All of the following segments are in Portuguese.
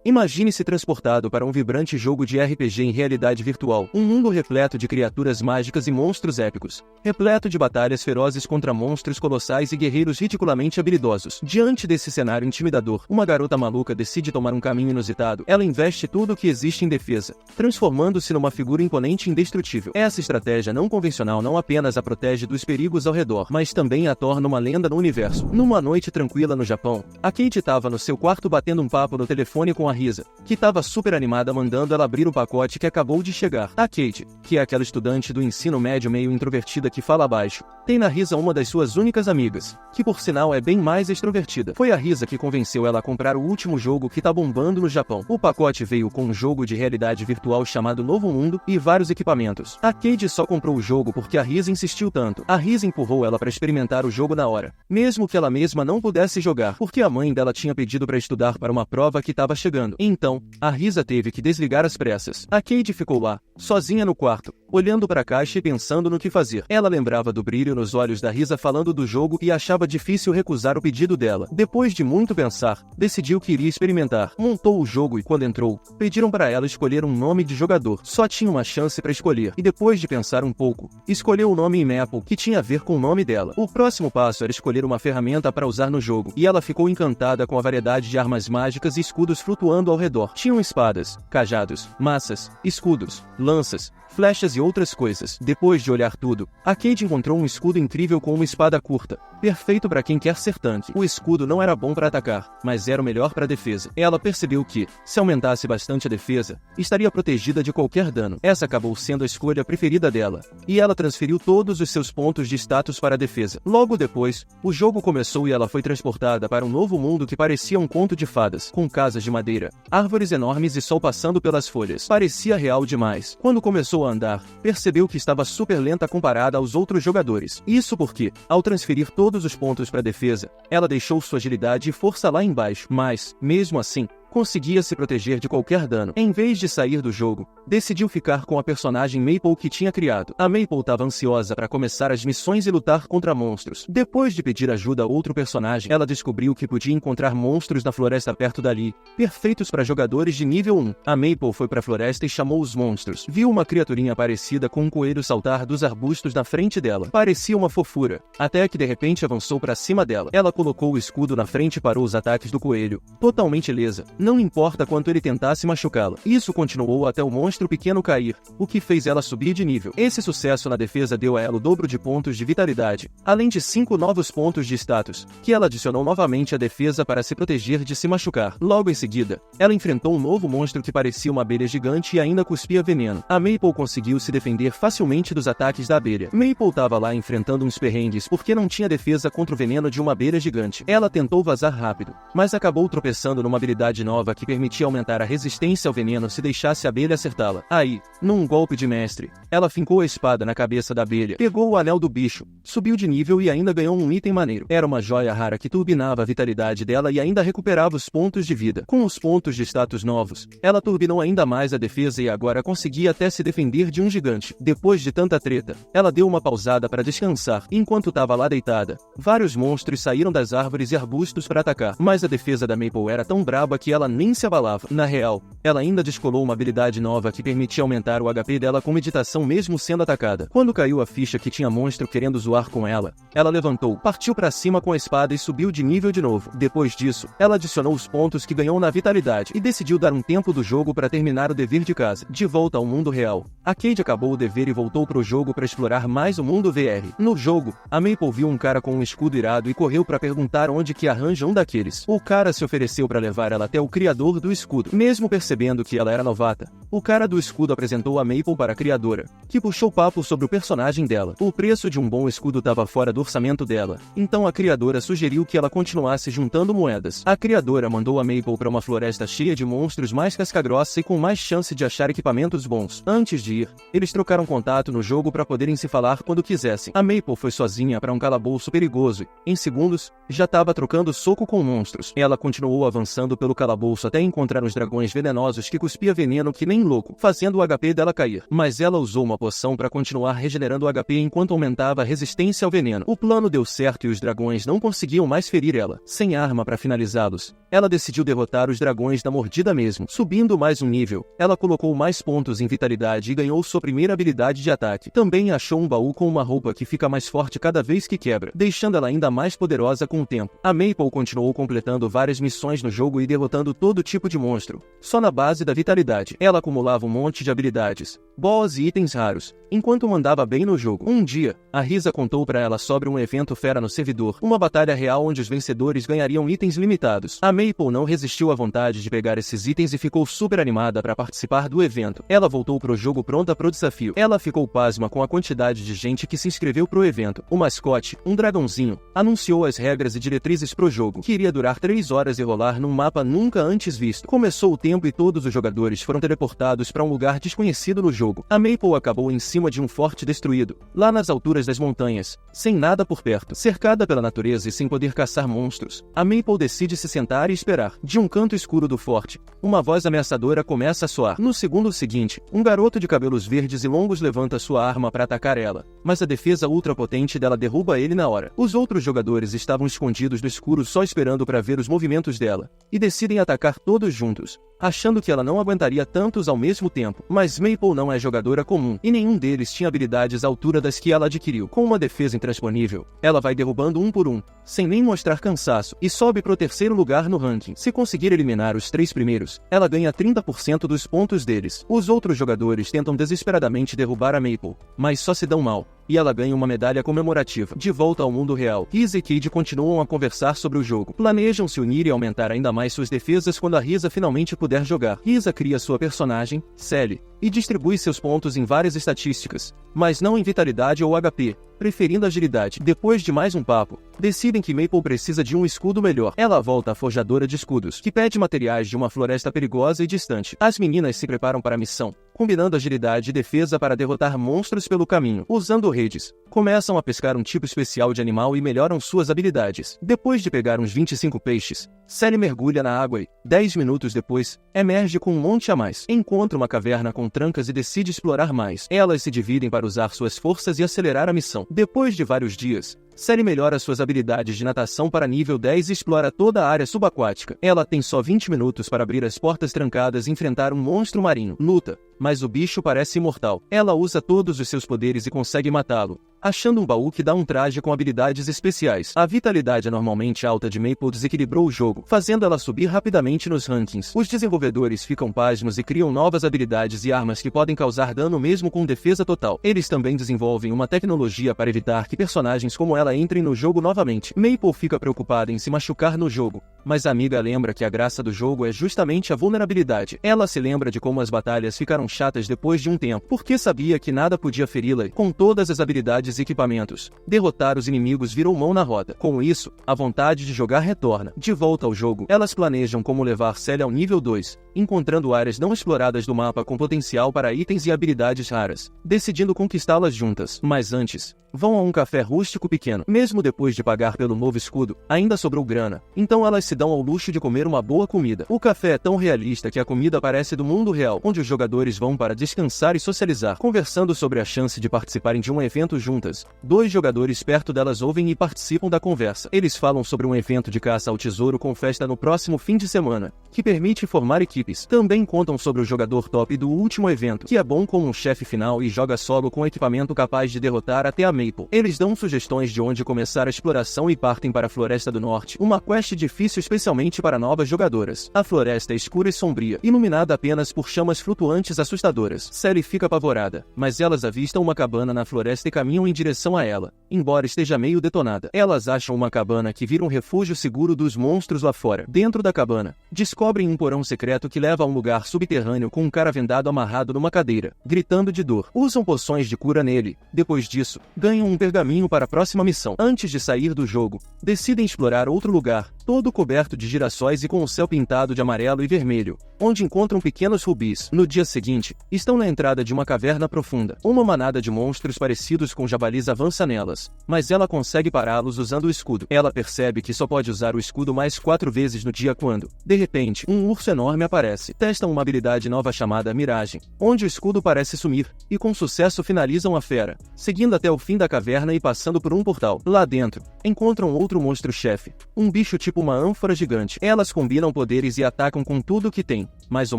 Imagine-se transportado para um vibrante jogo de RPG em realidade virtual, um mundo repleto de criaturas mágicas e monstros épicos, repleto de batalhas ferozes contra monstros colossais e guerreiros ridiculamente habilidosos. Diante desse cenário intimidador, uma garota maluca decide tomar um caminho inusitado. Ela investe tudo o que existe em defesa, transformando-se numa figura imponente e indestrutível. Essa estratégia não convencional não apenas a protege dos perigos ao redor, mas também a torna uma lenda no universo. Numa noite tranquila no Japão, a Kate estava no seu quarto batendo um papo no telefone com a Risa, que estava super animada mandando ela abrir o pacote que acabou de chegar. A Kate, que é aquela estudante do ensino médio meio introvertida que fala baixo, tem na Risa uma das suas únicas amigas, que por sinal é bem mais extrovertida. Foi a Risa que convenceu ela a comprar o último jogo que tá bombando no Japão. O pacote veio com um jogo de realidade virtual chamado Novo Mundo e vários equipamentos. A Kate só comprou o jogo porque a Risa insistiu tanto. A Risa empurrou ela para experimentar o jogo na hora, mesmo que ela mesma não pudesse jogar, porque a mãe dela tinha pedido para estudar para uma prova que estava chegando. Então, a Risa teve que desligar às pressas. A Kate ficou lá, sozinha no quarto, olhando para a caixa e pensando no que fazer. Ela lembrava do brilho nos olhos da Risa falando do jogo e achava difícil recusar o pedido dela. Depois de muito pensar, decidiu que iria experimentar. Montou o jogo e quando entrou, pediram para ela escolher um nome de jogador. Só tinha uma chance para escolher. E depois de pensar um pouco, escolheu o nome Maple, que tinha a ver com o nome dela. O próximo passo era escolher uma ferramenta para usar no jogo, e ela ficou encantada com a variedade de armas mágicas e escudos flutuando ao redor. Tinham espadas, cajados, maças, escudos, lanças, flechas e outras coisas. Depois de olhar tudo, a Kate encontrou um escudo incrível com uma espada curta, perfeito para quem quer ser tanque. O escudo não era bom para atacar, mas era o melhor para defesa. Ela percebeu que, se aumentasse bastante a defesa, estaria protegida de qualquer dano. Essa acabou sendo a escolha preferida dela, e ela transferiu todos os seus pontos de status para a defesa. Logo depois, o jogo começou e ela foi transportada para um novo mundo que parecia um conto de fadas, com casas de madeira, árvores enormes e sol passando pelas folhas. Parecia real demais. Quando começou a andar, percebeu que estava super lenta comparada aos outros jogadores. Isso porque, ao transferir todos os pontos para a defesa, ela deixou sua agilidade e força lá embaixo. Mas, mesmo assim, conseguia se proteger de qualquer dano. Em vez de sair do jogo, decidiu ficar com a personagem Maple que tinha criado. A Maple estava ansiosa para começar as missões e lutar contra monstros. Depois de pedir ajuda a outro personagem, ela descobriu que podia encontrar monstros na floresta perto dali, perfeitos para jogadores de nível 1. A Maple foi para a floresta e chamou os monstros. Viu uma criaturinha parecida com um coelho saltar dos arbustos na frente dela. Parecia uma fofura, até que de repente avançou para cima dela. Ela colocou o escudo na frente e parou os ataques do coelho, totalmente ilesa. Não importa quanto ele tentasse machucá-la. Isso continuou até o monstro pequeno cair, o que fez ela subir de nível. Esse sucesso na defesa deu a ela o dobro de pontos de vitalidade, além de 5 novos pontos de status, que ela adicionou novamente à defesa para se proteger de se machucar. Logo em seguida, ela enfrentou um novo monstro que parecia uma abelha gigante e ainda cuspia veneno. A Maple conseguiu se defender facilmente dos ataques da abelha. Maple estava lá enfrentando uns perrengues porque não tinha defesa contra o veneno de uma abelha gigante. Ela tentou vazar rápido, mas acabou tropeçando numa habilidade nova que permitia aumentar a resistência ao veneno se deixasse a abelha acertá-la. Aí, num golpe de mestre, ela fincou a espada na cabeça da abelha, pegou o anel do bicho, subiu de nível e ainda ganhou um item maneiro. Era uma joia rara que turbinava a vitalidade dela e ainda recuperava os pontos de vida. Com os pontos de status novos, ela turbinou ainda mais a defesa e agora conseguia até se defender de um gigante. Depois de tanta treta, ela deu uma pausada para descansar. Enquanto estava lá deitada, vários monstros saíram das árvores e arbustos para atacar, mas a defesa da Maple era tão braba que ela nem se abalava. Na real, ela ainda descolou uma habilidade nova que permitia aumentar o HP dela com meditação mesmo sendo atacada. Quando caiu a ficha que tinha monstro querendo zoar com ela levantou, partiu pra cima com a espada e subiu de nível de novo. Depois disso, ela adicionou os pontos que ganhou na vitalidade e decidiu dar um tempo do jogo para terminar o dever de casa. De volta ao mundo real, a Kate acabou o dever e voltou pro jogo para explorar mais o mundo VR. No jogo, a Maple viu um cara com um escudo irado e correu para perguntar onde que arranja um daqueles. O cara se ofereceu para levar ela até o criador do escudo. Mesmo percebendo que ela era novata, o cara do escudo apresentou a Maple para a criadora, que puxou papo sobre o personagem dela. O preço de um bom escudo estava fora do orçamento dela, então a criadora sugeriu que ela continuasse juntando moedas. A criadora mandou a Maple para uma floresta cheia de monstros mais casca-grossa e com mais chance de achar equipamentos bons. Antes de ir, eles trocaram contato no jogo para poderem se falar quando quisessem. A Maple foi sozinha para um calabouço perigoso e, em segundos, já estava trocando soco com monstros. Ela continuou avançando pelo calabouço até encontrar os dragões venenosos que cuspia veneno que nem nem louco, fazendo o HP dela cair. Mas ela usou uma poção para continuar regenerando o HP enquanto aumentava a resistência ao veneno. O plano deu certo e os dragões não conseguiam mais ferir ela. Sem arma para finalizá-los, ela decidiu derrotar os dragões da mordida mesmo. Subindo mais um nível, ela colocou mais pontos em vitalidade e ganhou sua primeira habilidade de ataque. Também achou um baú com uma roupa que fica mais forte cada vez que quebra, deixando ela ainda mais poderosa com o tempo. A Maple continuou completando várias missões no jogo e derrotando todo tipo de monstro, só na base da vitalidade. Ela acumulava um monte de habilidades, boss e itens raros, enquanto mandava bem no jogo. Um dia, a Risa contou para ela sobre um evento fera no servidor, uma batalha real onde os vencedores ganhariam itens limitados. A Maple não resistiu à vontade de pegar esses itens e ficou super animada para participar do evento. Ela voltou pro jogo pronta pro desafio. Ela ficou pasma com a quantidade de gente que se inscreveu pro evento. O mascote, um dragãozinho, anunciou as regras e diretrizes pro jogo, que iria durar 3 horas e rolar num mapa nunca antes visto. Começou o tempo e todos os jogadores foram teleportados para um lugar desconhecido no jogo. A Maple acabou em cima de um forte destruído, lá nas alturas das montanhas, sem nada por perto. Cercada pela natureza e sem poder caçar monstros, a Maple decide se sentar e esperar. De um canto escuro do forte, uma voz ameaçadora começa a soar. No segundo seguinte, um garoto de cabelos verdes e longos levanta sua arma para atacar ela, mas a defesa ultrapotente dela derruba ele na hora. Os outros jogadores estavam escondidos no escuro só esperando para ver os movimentos dela, e decidem atacar todos juntos, achando que ela não aguentaria tantos ao mesmo tempo. Mas Maple não é jogadora comum, e nenhum deles tinha habilidades à altura das que ela adquiriu. Com uma defesa intransponível, ela vai derrubando um por um, sem nem mostrar cansaço, e sobe pro 3º lugar no ranking. Se conseguir eliminar os 3 primeiros, ela ganha 30% dos pontos deles. Os outros jogadores tentam desesperadamente derrubar a Maple, mas só se dão mal, e ela ganha uma medalha comemorativa. De volta ao mundo real, Risa e Cade continuam a conversar sobre o jogo. Planejam se unir e aumentar ainda mais suas defesas quando a Risa finalmente puder jogar. Risa cria sua personagem, Sally, e distribui seus pontos em várias estatísticas, mas não em vitalidade ou HP, preferindo agilidade. Depois de mais um papo, decidem que Maple precisa de um escudo melhor. Ela volta à forjadora de escudos, que pede materiais de uma floresta perigosa e distante. As meninas se preparam para a missão, combinando agilidade e defesa para derrotar monstros pelo caminho. Usando redes, começam a pescar um tipo especial de animal e melhoram suas habilidades. Depois de pegar uns 25 peixes, Sally mergulha na água e, 10 minutos depois, emerge com um monte a mais. Encontra uma caverna com trancas e decide explorar mais. Elas se dividem para usar suas forças e acelerar a missão. Depois de vários dias, Sally melhora suas habilidades de natação para nível 10 e explora toda a área subaquática. Ela tem só 20 minutos para abrir as portas trancadas e enfrentar um monstro marinho. Luta, mas o bicho parece imortal. Ela usa todos os seus poderes e consegue matá-lo, achando um baú que dá um traje com habilidades especiais. A vitalidade anormalmente alta de Maple desequilibrou o jogo, fazendo ela subir rapidamente nos rankings. Os desenvolvedores ficam pasmos e criam novas habilidades e armas que podem causar dano mesmo com defesa total. Eles também desenvolvem uma tecnologia para evitar que personagens como ela entrem no jogo novamente. Maple fica preocupada em se machucar no jogo, mas a amiga lembra que a graça do jogo é justamente a vulnerabilidade. Ela se lembra de como as batalhas ficaram chatas depois de um tempo, porque sabia que nada podia feri-la. Com todas as habilidades e equipamentos, derrotar os inimigos virou mão na roda. Com isso, a vontade de jogar retorna. De volta ao jogo, elas planejam como levar Sally ao nível 2, encontrando áreas não exploradas do mapa com potencial para itens e habilidades raras, decidindo conquistá-las juntas. Mas antes, vão a um café rústico pequeno. Mesmo depois de pagar pelo novo escudo, ainda sobrou grana, então elas se dão ao luxo de comer uma boa comida. O café é tão realista que a comida parece do mundo real, onde os jogadores vão para descansar e socializar. Conversando sobre a chance de participarem de um evento juntas, 2 jogadores perto delas ouvem e participam da conversa. Eles falam sobre um evento de caça ao tesouro com festa no próximo fim de semana, que permite formar equipes. Também contam sobre o jogador top do último evento, que é bom como um chefe final e joga solo com equipamento capaz de derrotar até a Maple. Eles dão sugestões de onde começar a exploração e partem para a Floresta do Norte, uma quest difícil especialmente para novas jogadoras. A floresta é escura e sombria, iluminada apenas por chamas flutuantes assustadoras. Sally fica apavorada, mas elas avistam uma cabana na floresta e caminham em direção a ela, embora esteja meio detonada. Elas acham uma cabana que vira um refúgio seguro dos monstros lá fora. Dentro da cabana, descobrem um porão secreto que leva a um lugar subterrâneo com um cara vendado amarrado numa cadeira, gritando de dor. Usam poções de cura nele. Depois disso, ganham um pergaminho para a próxima missão. Antes de sair do jogo, decidem explorar outro lugar, todo coberto de girassóis e com o céu pintado de amarelo e vermelho, onde encontram pequenos rubis. No dia seguinte, estão na entrada de uma caverna profunda. Uma manada de monstros parecidos com jabalis avança nelas, mas ela consegue pará-los usando o escudo. Ela percebe que só pode usar o escudo mais 4 vezes no dia quando, de repente, um urso enorme aparece. Testam uma habilidade nova chamada Miragem, onde o escudo parece sumir, e com sucesso finalizam a fera, seguindo até o fim da caverna e passando por um portal. Lá dentro, encontram outro monstro-chefe, um bicho tipo uma ânfora gigante. Elas combinam poderes e atacam com tudo que tem, mas o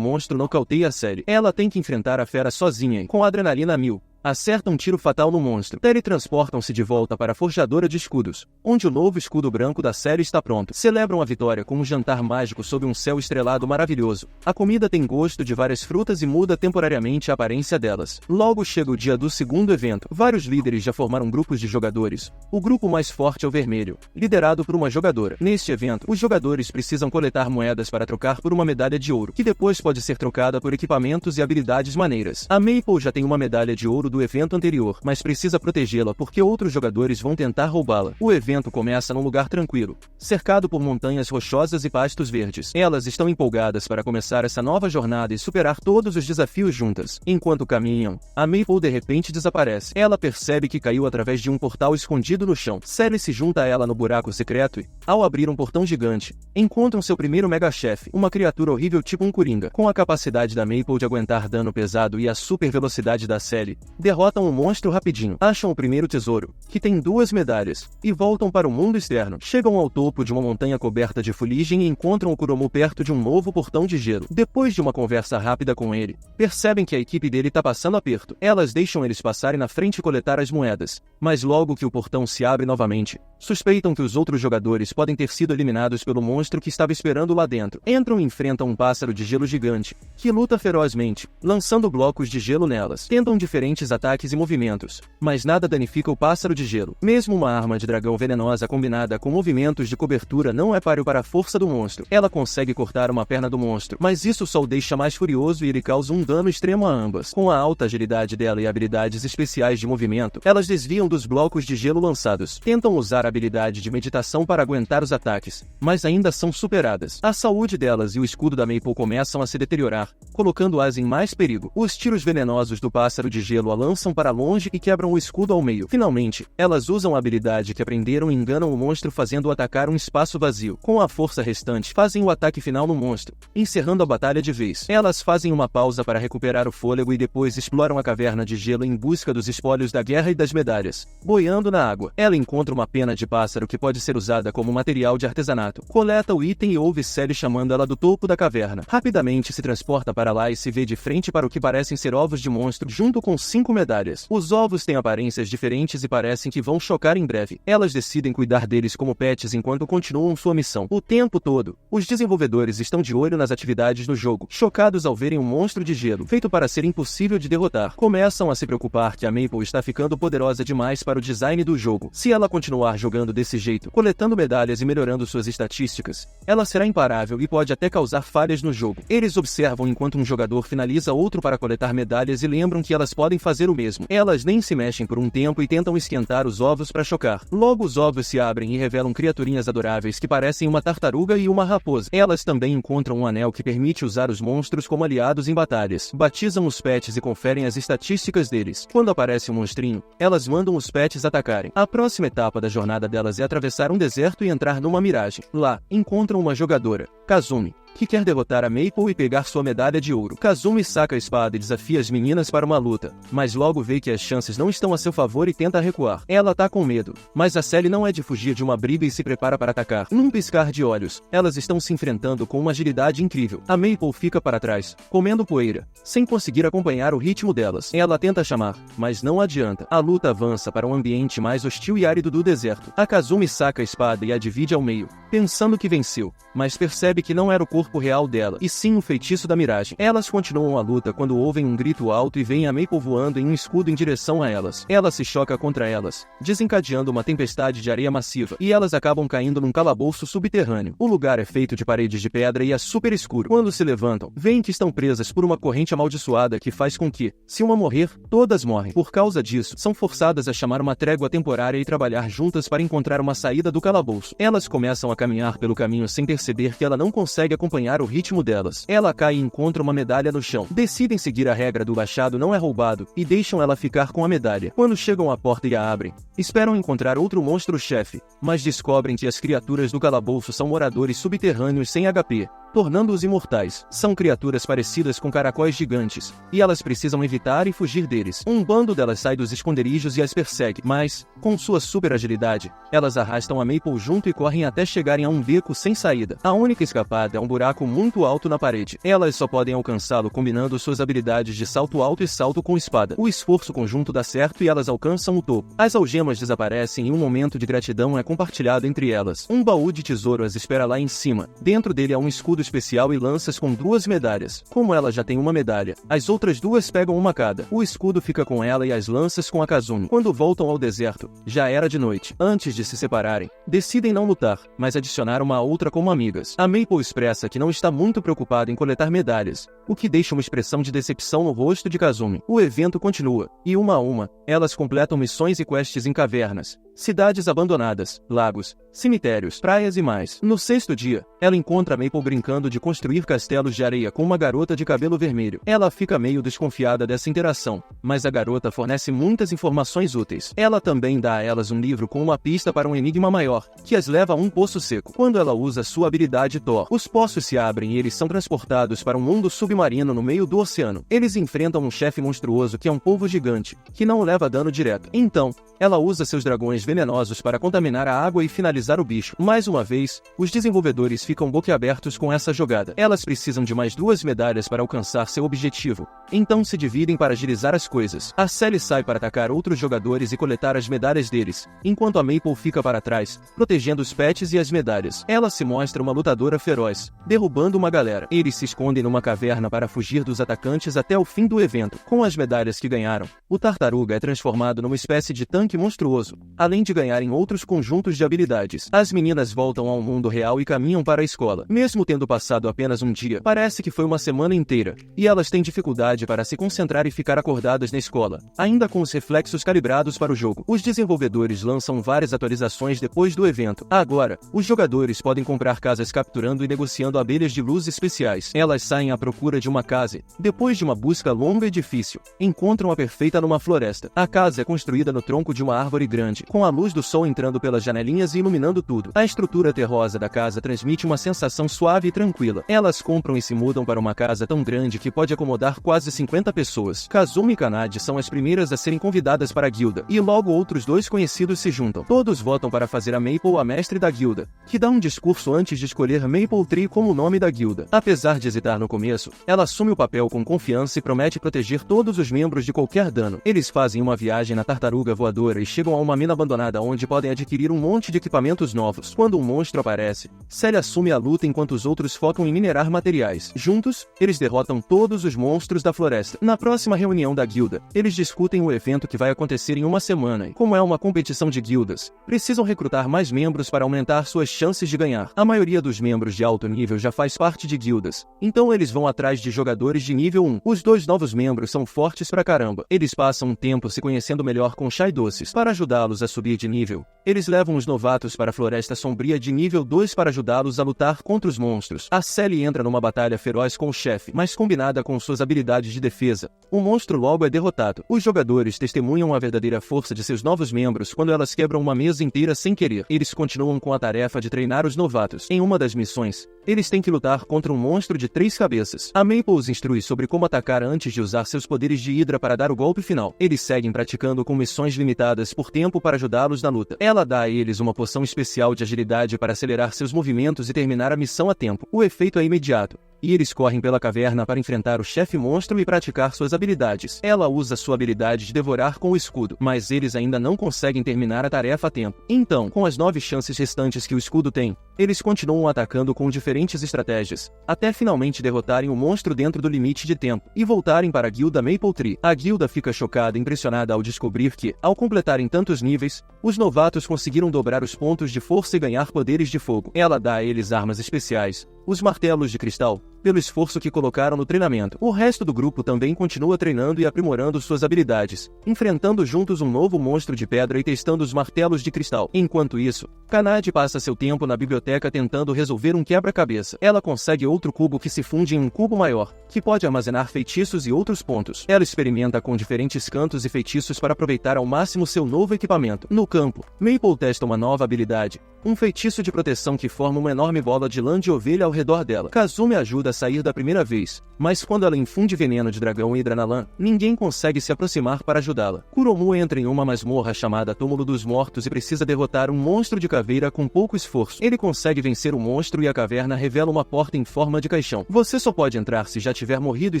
monstro nocauteia a Sally. Ela tem que enfrentar a fera sozinha e, com adrenalina a mil, acerta um tiro fatal no monstro. Teletransportam-se de volta para a Forjadora de Escudos, onde o novo escudo branco da série está pronto. Celebram a vitória com um jantar mágico sob um céu estrelado maravilhoso. A comida tem gosto de várias frutas e muda temporariamente a aparência delas. Logo chega o dia do segundo evento. Vários líderes já formaram grupos de jogadores. O grupo mais forte é o vermelho, liderado por uma jogadora. Neste evento, os jogadores precisam coletar moedas para trocar por uma medalha de ouro, que depois pode ser trocada por equipamentos e habilidades maneiras. A Maple já tem uma medalha de ouro do evento anterior, mas precisa protegê-la porque outros jogadores vão tentar roubá-la. O evento começa num lugar tranquilo, cercado por montanhas rochosas e pastos verdes. Elas estão empolgadas para começar essa nova jornada e superar todos os desafios juntas. Enquanto caminham, a Maple de repente desaparece. Ela percebe que caiu através de um portal escondido no chão. Sally se junta a ela no buraco secreto e, ao abrir um portão gigante, encontram seu primeiro mega-chefe, uma criatura horrível tipo um coringa. Com a capacidade da Maple de aguentar dano pesado e a super velocidade da Sally, derrotam o monstro rapidinho. Acham o primeiro tesouro, que tem 2 medalhas, e voltam para o mundo externo. Chegam ao topo de uma montanha coberta de fuligem e encontram o Kuromu perto de um novo portão de gelo. Depois de uma conversa rápida com ele, percebem que a equipe dele está passando aperto. Elas deixam eles passarem na frente e coletar as moedas, mas logo que o portão se abre novamente, suspeitam que os outros jogadores podem ter sido eliminados pelo monstro que estava esperando lá dentro. Entram e enfrentam um pássaro de gelo gigante, que luta ferozmente, lançando blocos de gelo nelas. Tentam diferentes ataques e movimentos, mas nada danifica o pássaro de gelo. Mesmo uma arma de dragão venenosa combinada com movimentos de cobertura não é páreo para a força do monstro. Ela consegue cortar uma perna do monstro, mas isso só o deixa mais furioso e ele causa um dano extremo a ambas. Com a alta agilidade dela e habilidades especiais de movimento, elas desviam dos blocos de gelo lançados. Tentam usar a habilidade de meditação para aguentar os ataques, mas ainda são superadas. A saúde delas e o escudo da Maple começam a se deteriorar, colocando-as em mais perigo. Os tiros venenosos do pássaro de gelo a lançam para longe e quebram o escudo ao meio. Finalmente, elas usam a habilidade que aprenderam e enganam o monstro fazendo-o atacar um espaço vazio. Com a força restante, fazem o ataque final no monstro, encerrando a batalha de vez. Elas fazem uma pausa para recuperar o fôlego e depois exploram a caverna de gelo em busca dos espólios da guerra e das medalhas. Boiando na água, ela encontra uma pena de pássaro que pode ser usada como material de artesanato. Coleta o item e ouve Sally chamando ela do topo da caverna. Rapidamente se transporta para lá e se vê de frente para o que parecem ser ovos de monstro junto com 5 medalhas. Os ovos têm aparências diferentes e parecem que vão chocar em breve. Elas decidem cuidar deles como pets enquanto continuam sua missão. O tempo todo, os desenvolvedores estão de olho nas atividades no jogo, chocados ao verem um monstro de gelo, feito para ser impossível de derrotar. Começam a se preocupar que a Maple está ficando poderosa demais para o design do jogo. Se ela continuar jogando desse jeito, coletando medalhas e melhorando suas estatísticas, ela será imparável e pode até causar falhas no jogo. Eles observam enquanto um jogador finaliza outro para coletar medalhas e lembram que elas podem fazer o mesmo. Elas nem se mexem por um tempo e tentam esquentar os ovos para chocar. Logo os ovos se abrem e revelam criaturinhas adoráveis que parecem uma tartaruga e uma raposa. Elas também encontram um anel que permite usar os monstros como aliados em batalhas. Batizam os pets e conferem as estatísticas deles. Quando aparece um monstrinho, elas mandam os pets atacarem. A próxima etapa da jornada delas é atravessar um deserto e entrar numa miragem. Lá, encontram uma jogadora, Kazumi, que quer derrotar a Maple e pegar sua medalha de ouro. Kazumi saca a espada e desafia as meninas para uma luta, mas logo vê que as chances não estão a seu favor e tenta recuar. Ela tá com medo, mas a Sally não é de fugir de uma briga e se prepara para atacar. Num piscar de olhos, elas estão se enfrentando com uma agilidade incrível. A Maple fica para trás, comendo poeira, sem conseguir acompanhar o ritmo delas. Ela tenta chamar, mas não adianta. A luta avança para um ambiente mais hostil e árido do deserto. A Kazumi saca a espada e a divide ao meio, pensando que venceu, mas percebe que não era o corpo real dela, e sim o feitiço da miragem. Elas continuam a luta quando ouvem um grito alto e veem a Maple voando em um escudo em direção a elas. Ela se choca contra elas, desencadeando uma tempestade de areia massiva, e elas acabam caindo num calabouço subterrâneo. O lugar é feito de paredes de pedra e é super escuro. Quando se levantam, veem que estão presas por uma corrente amaldiçoada que faz com que, se uma morrer, todas morrem. Por causa disso, são forçadas a chamar uma trégua temporária e trabalhar juntas para encontrar uma saída do calabouço. Elas começam a caminhar pelo caminho sem perceber que ela não consegue acompanhar acompanhar o ritmo delas. Ela cai e encontra uma medalha no chão. Decidem seguir a regra do achado não é roubado e deixam ela ficar com a medalha. Quando chegam à porta e a abrem, esperam encontrar outro monstro-chefe, mas descobrem que as criaturas do calabouço são moradores subterrâneos sem HP, tornando-os imortais. São criaturas parecidas com caracóis gigantes, e elas precisam evitar e fugir deles. Um bando delas sai dos esconderijos e as persegue, mas, com sua super agilidade, elas arrastam a Maple junto e correm até chegarem a um beco sem saída. A única escapada é um buraco muito alto na parede. Elas só podem alcançá-lo combinando suas habilidades de salto alto e salto com espada. O esforço conjunto dá certo e elas alcançam o topo. As algemas desaparecem e um momento de gratidão é compartilhado entre elas. Um baú de tesouro as espera lá em cima. Dentro dele há um escudo especial e lanças com 2 medalhas. Como ela já tem uma medalha, as outras 2 pegam uma cada. O escudo fica com ela e as lanças com a Kazumi. Quando voltam ao deserto, já era de noite. Antes de se separarem, decidem não lutar, mas adicionar uma a outra como amigas. A Maple expressa que não está muito preocupada em coletar medalhas, o que deixa uma expressão de decepção no rosto de Kazumi. O evento continua, e uma a uma, elas completam missões e quests em cavernas, cidades abandonadas, lagos, cemitérios, praias e mais. No 6º dia, ela encontra Maple brincando de construir castelos de areia com uma garota de cabelo vermelho. Ela fica meio desconfiada dessa interação, mas a garota fornece muitas informações úteis. Ela também dá a elas um livro com uma pista para um enigma maior, que as leva a um poço seco. Quando ela usa sua habilidade Thor, os poços se abrem e eles são transportados para um mundo submarino no meio do oceano. Eles enfrentam um chefe monstruoso que é um polvo gigante, que não leva dano direto. Então, ela usa seus dragões venenosos para contaminar a água e finalizar o bicho. Mais uma vez, os desenvolvedores ficam boquiabertos com essa jogada. Elas precisam de mais 2 medalhas para alcançar seu objetivo, então se dividem para agilizar as coisas. A Sally sai para atacar outros jogadores e coletar as medalhas deles, enquanto a Maple fica para trás, protegendo os pets e as medalhas. Ela se mostra uma lutadora feroz, derrubando uma galera. Eles se escondem numa caverna para fugir dos atacantes até o fim do evento. Com as medalhas que ganharam, o Tartaruga é transformado numa espécie de tanque monstruoso, além de ganharem outros conjuntos de habilidades. As meninas voltam ao mundo real e caminham para a escola. Mesmo tendo passado apenas um dia, parece que foi uma semana inteira, e elas têm dificuldade para se concentrar e ficar acordadas na escola, ainda com os reflexos calibrados para o jogo. Os desenvolvedores lançam várias atualizações depois do evento. Agora, os jogadores podem comprar casas capturando e negociando abelhas de luz especiais. Elas saem à procura de uma casa. Depois de uma busca longa e difícil, encontram a perfeita numa floresta. A casa é construída no tronco de uma árvore grande, com a luz do sol entrando pelas janelinhas e iluminando tudo. A estrutura terrosa da casa transmite uma sensação suave e tranquila. Elas compram e se mudam para uma casa tão grande que pode acomodar quase 50 pessoas. Kazumi e Kanade são as primeiras a serem convidadas para a guilda, e logo outros 2 conhecidos se juntam. Todos votam para fazer a Maple a mestre da guilda, que dá um discurso antes de escolher Maple Tree como o nome da guilda. Apesar de hesitar no começo, ela assume o papel com confiança e promete proteger todos os membros de qualquer dano. Eles fazem uma viagem na tartaruga voadora e chegam a uma mina abandonada onde podem adquirir um monte de equipamentos novos. Quando um monstro aparece, Sally assume a luta enquanto os outros focam em minerar materiais. Juntos, eles derrotam todos os monstros da floresta. Na próxima reunião da guilda, eles discutem o evento que vai acontecer em uma semana e, como é uma competição de guildas, precisam recrutar mais membros para aumentar suas chances de ganhar. A maioria dos membros de alto nível já faz parte de guildas, então eles vão atrás de jogadores de nível 1. Os 2 novos membros são fortes pra caramba. Eles passam um tempo se conhecendo melhor com chá e doces. Para ajudá-los a subir de nível, eles levam os novatos para a Floresta Sombria de nível 2 para ajudá-los a lutar contra os monstros. A Sally entra numa batalha feroz com o chefe, mas combinada com suas habilidades de defesa, o monstro logo é derrotado. Os jogadores testemunham a verdadeira força de seus novos membros quando elas quebram uma mesa inteira sem querer. Eles continuam com a tarefa de treinar os novatos. Em uma das missões, eles têm que lutar contra um monstro de 3 cabeças. A Maple os instrui sobre como atacar antes de usar seus poderes de Hydra para dar o golpe final. Eles seguem praticando com missões limitadas por tempo para ajudá-los na luta. Ela dá a eles uma poção especial de agilidade para acelerar seus movimentos e terminar a missão a tempo. O efeito é imediato, e eles correm pela caverna para enfrentar o chefe monstro e praticar suas habilidades. Ela usa sua habilidade de devorar com o escudo, mas eles ainda não conseguem terminar a tarefa a tempo. Então, com as 9 chances restantes que o escudo tem, eles continuam atacando com diferentes estratégias, até finalmente derrotarem o monstro dentro do limite de tempo, e voltarem para a guilda Maple Tree. A guilda fica chocada e impressionada ao descobrir que, ao completarem tantos níveis, os novatos conseguiram dobrar os pontos de força e ganhar poderes de fogo. Ela dá a eles armas especiais, os martelos de cristal, pelo esforço que colocaram no treinamento. O resto do grupo também continua treinando e aprimorando suas habilidades, enfrentando juntos um novo monstro de pedra e testando os martelos de cristal. Enquanto isso, Kanade passa seu tempo na biblioteca tentando resolver um quebra-cabeça. Ela consegue outro cubo que se funde em um cubo maior, que pode armazenar feitiços e outros pontos. Ela experimenta com diferentes cantos e feitiços para aproveitar ao máximo seu novo equipamento. No campo, Maple testa uma nova habilidade, um feitiço de proteção que forma uma enorme bola de lã de ovelha ao redor dela. Kazumi ajuda a sair da primeira vez, mas quando ela infunde veneno de dragão hidra na lã, ninguém consegue se aproximar para ajudá-la. Kuromu entra em uma masmorra chamada Túmulo dos Mortos e precisa derrotar um monstro de caveira com pouco esforço. Ele consegue vencer o monstro e a caverna revela uma porta em forma de caixão. Você só pode entrar se já tiver morrido e